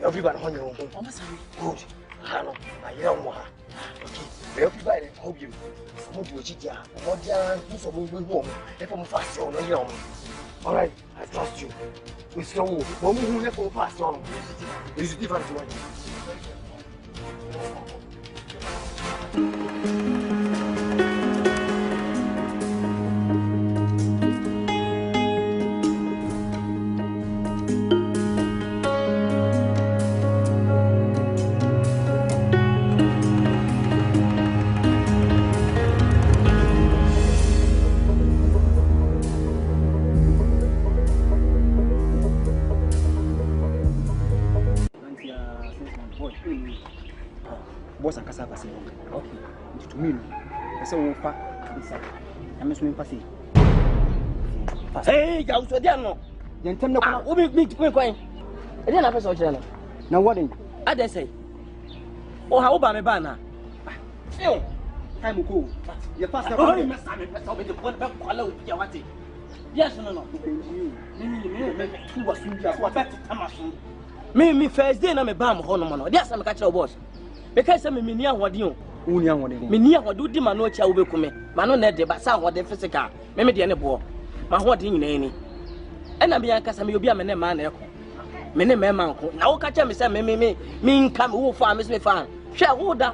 Everybody on your own. Good. I hear one. Okay. Everybody hope you. Some of you cheat ya. What ya? Do some move home. If I'm fast on your own. All right. I trust you. We strong. One move left for fast on. This is different one. Boss and Cassava say, okay, to me, I say, oh, pa, I'm a swimming passy. Hey, I was a diano. Then tell me what we meet to quick coin. I didn't have a social. Now, what in Adusei? Oh, how about my banner? Time go. Your pastor, oh, you must have been with the one back color with your watty. Yes, no. Me first day, I'm a bam, Honoman. Yes, I'm a catcher boss. Because I'm a mini what you mean, what do Dimano Chow will come? Mano net, but some what the physical, maybe the other boy. My what in any. And I'm being Cassam, you'll be a man. Many men, now catch me, say, me, come who farm me farm. Shall order.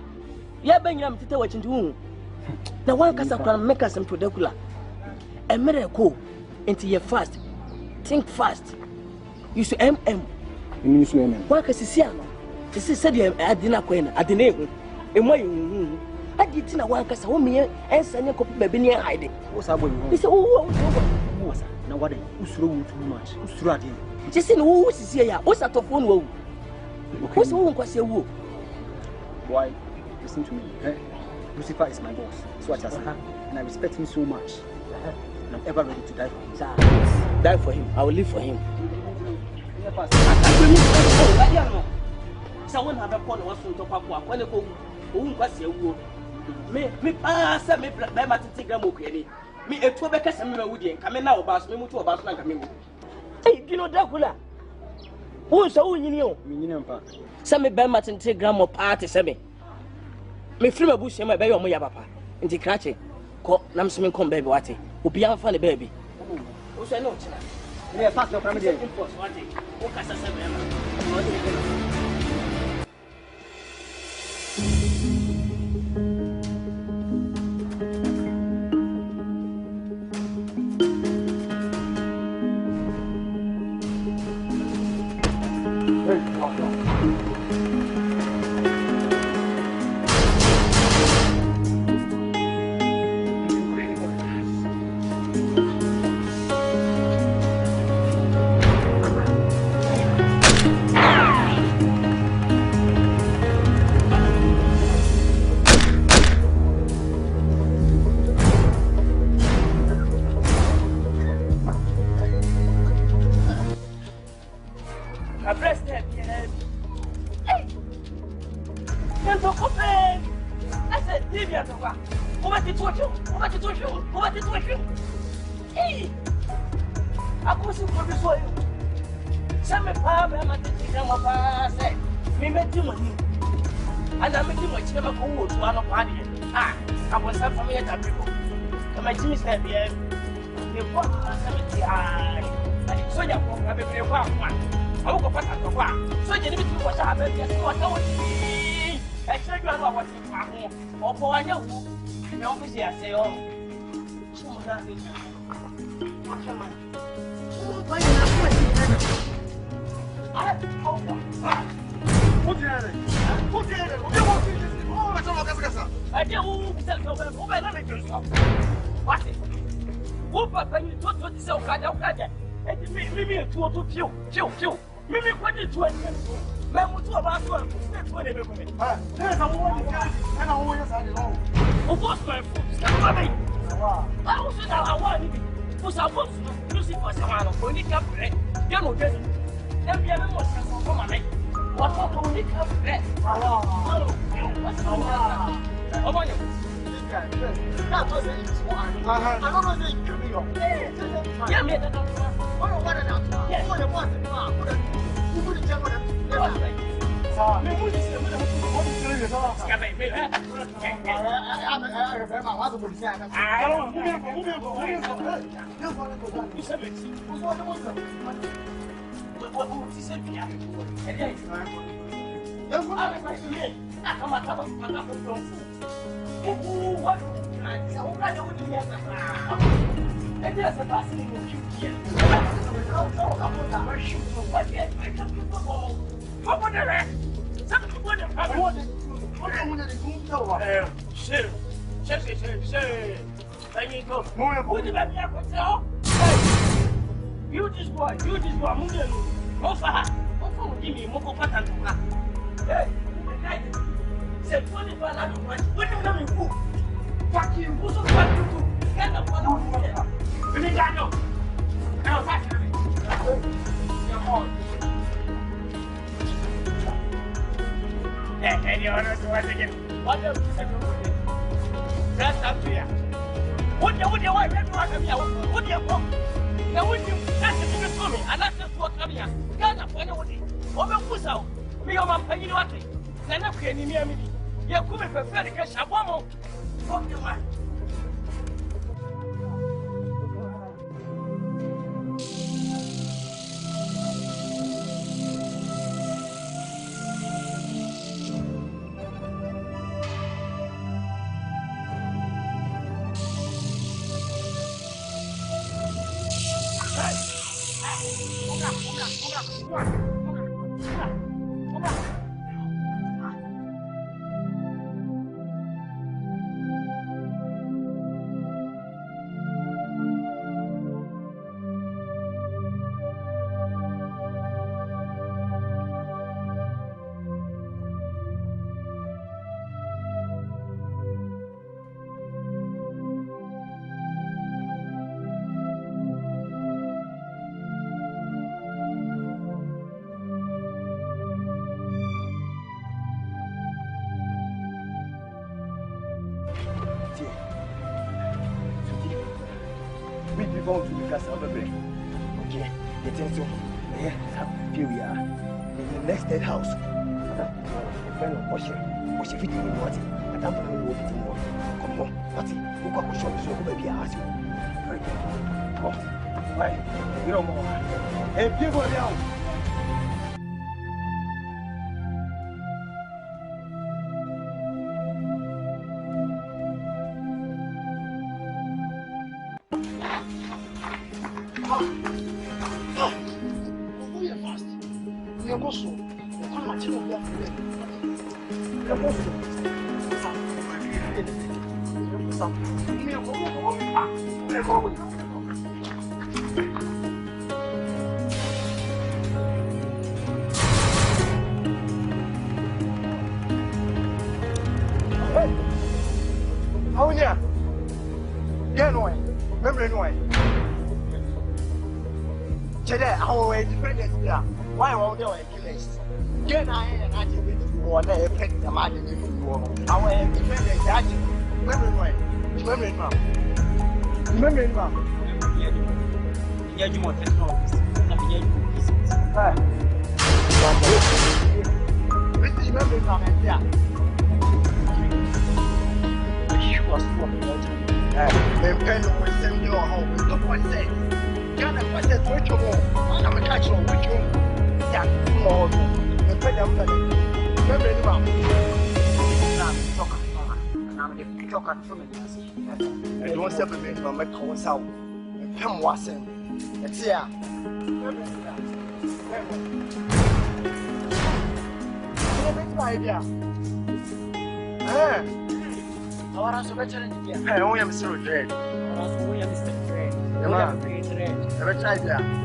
Yeah, Benjamin to watch into whom. Now one can make us some predicula. A miracle into your fast. Think fast. You should What can you see? This is said I didn't queen at the neighbor. And why you I did in a one cast home here and send a copy baby near hiding. What's up? He said, oh, now what? Who's wrong too much? Who's right? Just in who is here. What's out of one woe? Who's wrong? What's your woe? Why? Listen to me. Lucifer is my boss. That's what I said. And I respect him so much. And I'm ever ready to die for him. Die for him. I will live for him. Someone have a corner was from top of one go. Who was your wood? Me pass me by my Tigramu. Me a 2 beckers and me would come now about me to about like a minute. Hey, you know, Dracula. Who's so in you? Some by my Tigram of party, Sammy. Me free my bush and my baby on my papa. In the cratching. Call Namsman come baby, what will be a funny baby. Who's I know? Yes, that's your family. going to because of a break. Okay, it's into here we are. In the next dead house. Friend of Washer, Washer fitting in what? I don't know what it was. Come on, what's it? Look up a shop, so maybe I ask you. Oh, why? You don't know. Hey, people down. Why won't you killers? Get I and I did it for the effect the margin if you want. Our independent judge. Remember, Yeah, you want to know this. I don't separate from my counsel. Come wasn't. It's here. Ahora su becha de día. I only am so dread. Ahora su voy a Mr. Fred. Come on. Never tried that.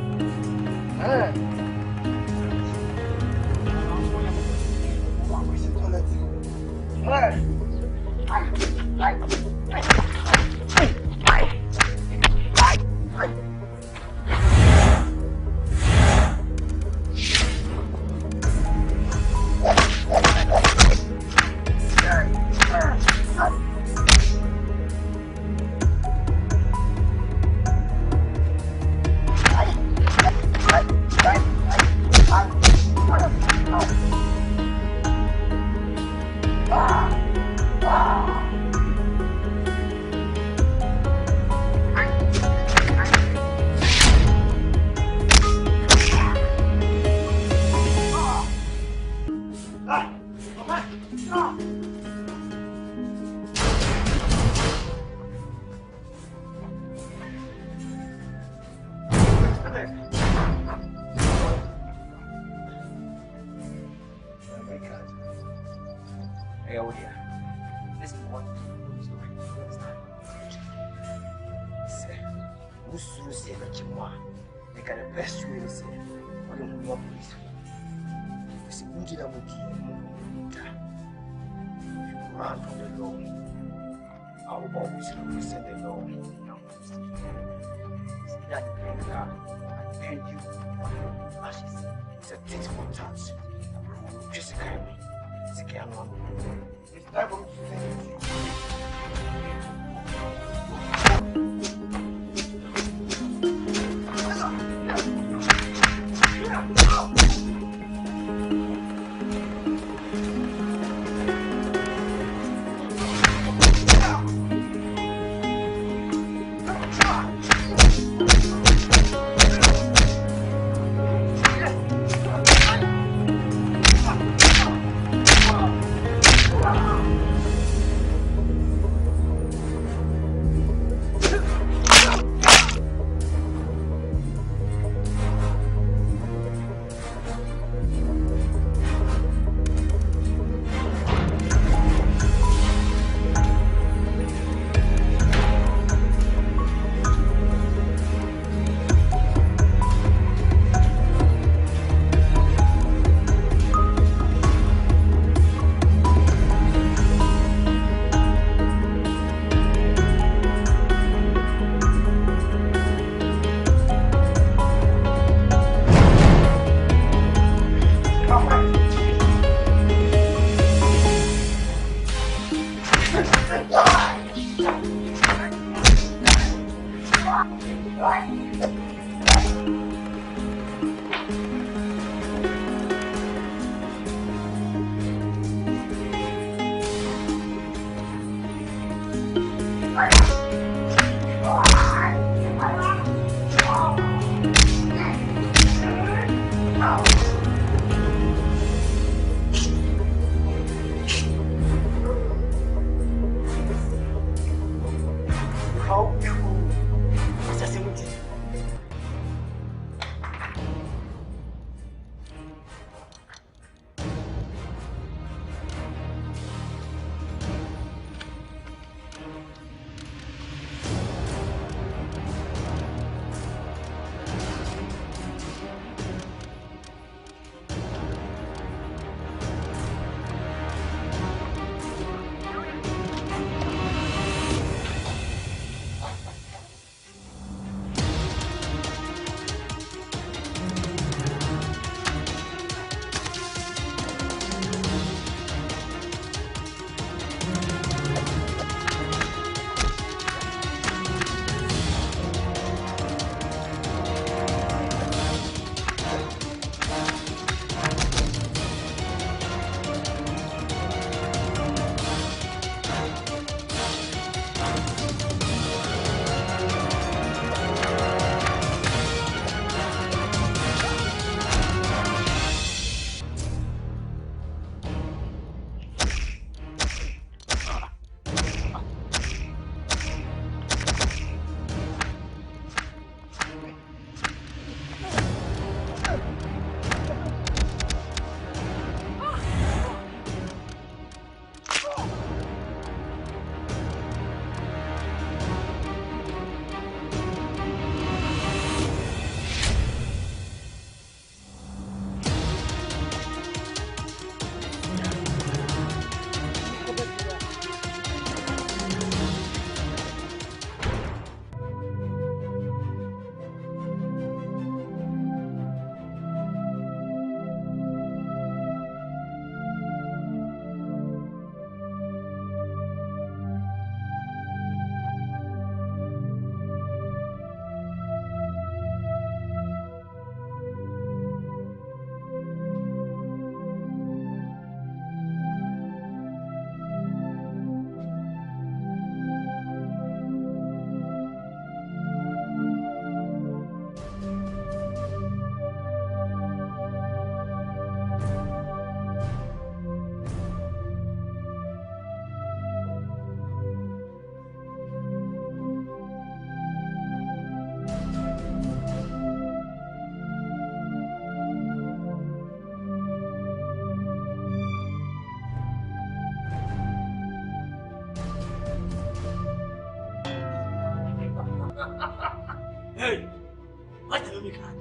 memory card.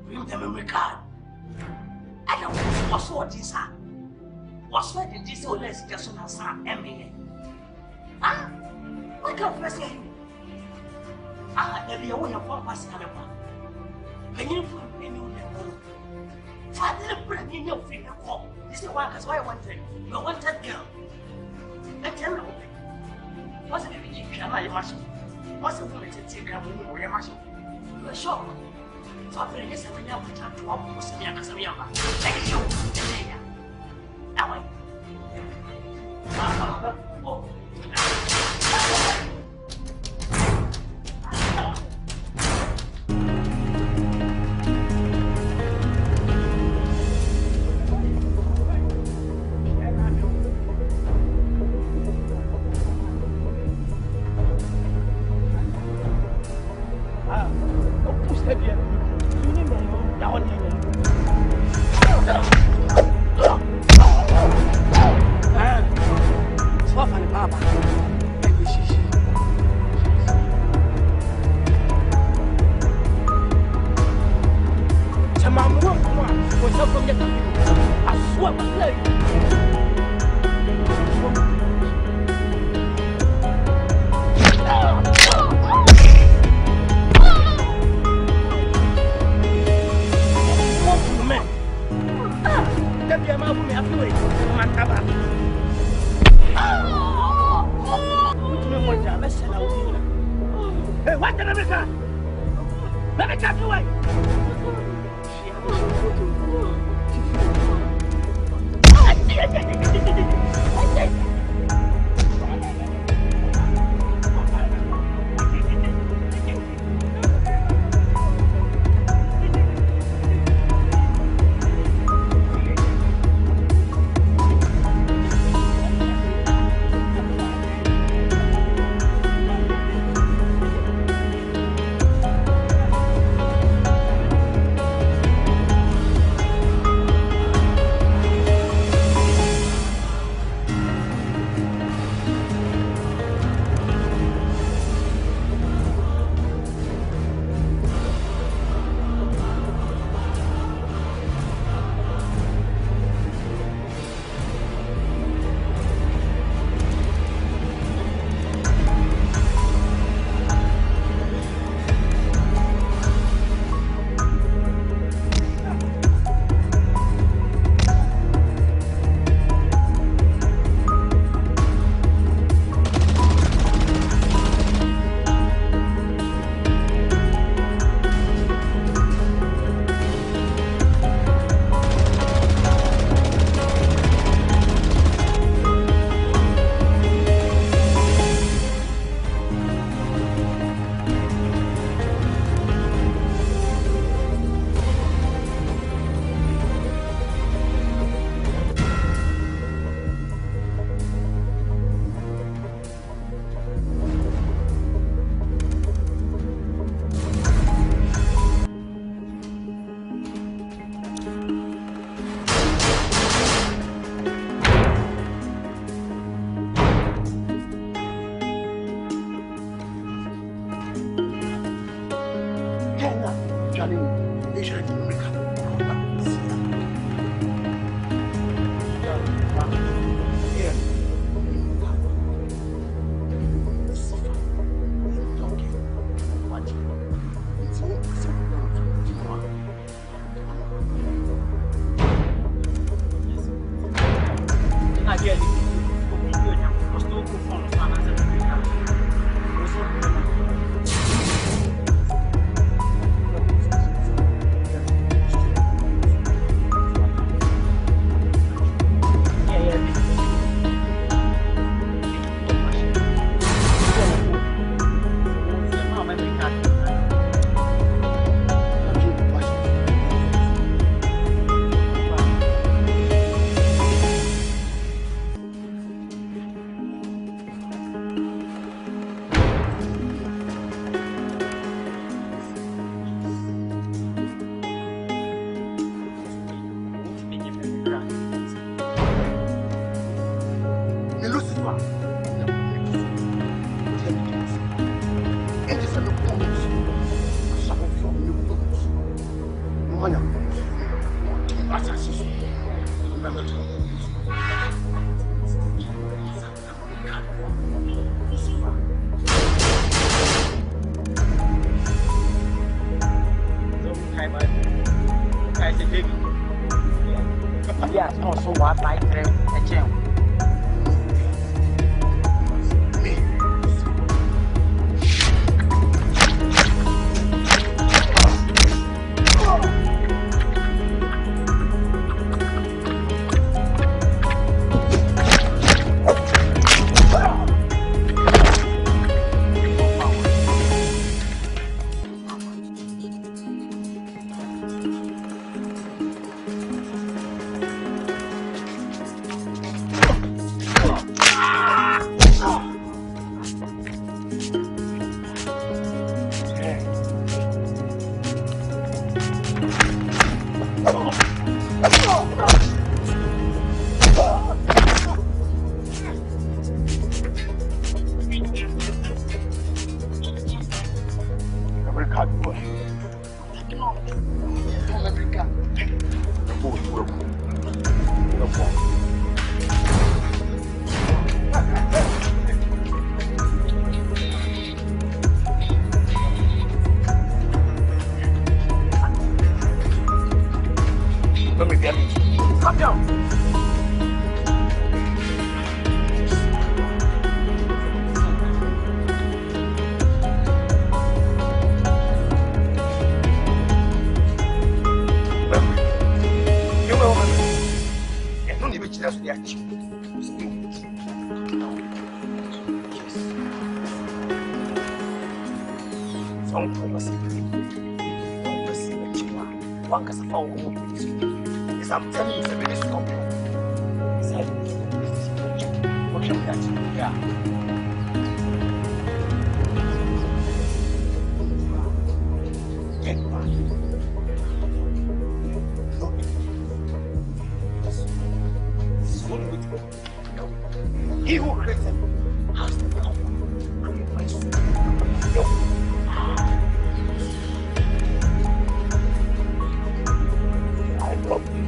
Bring the memory card. I don't was what this are. Was what in this old less just on some emmy. Ah, what kind of person? Ah, there be a way of one passing on. Can you find any of them? Father, bring in your finger. This is why I wanted. You wanted girl. I tell you. What's the baby? Can I imagine? What's the woman to take a woman or imagine? You're sure. So I'm going to say, I'm going to walk with me as a young man. Thank you. Now, wait. Oh. Yes, also what I dream a gem. I'm telling you, it's a very strong one. What can we do? Yeah. Get back. No. This is what we do. No. He who created has the power to create my soul. No. I love you.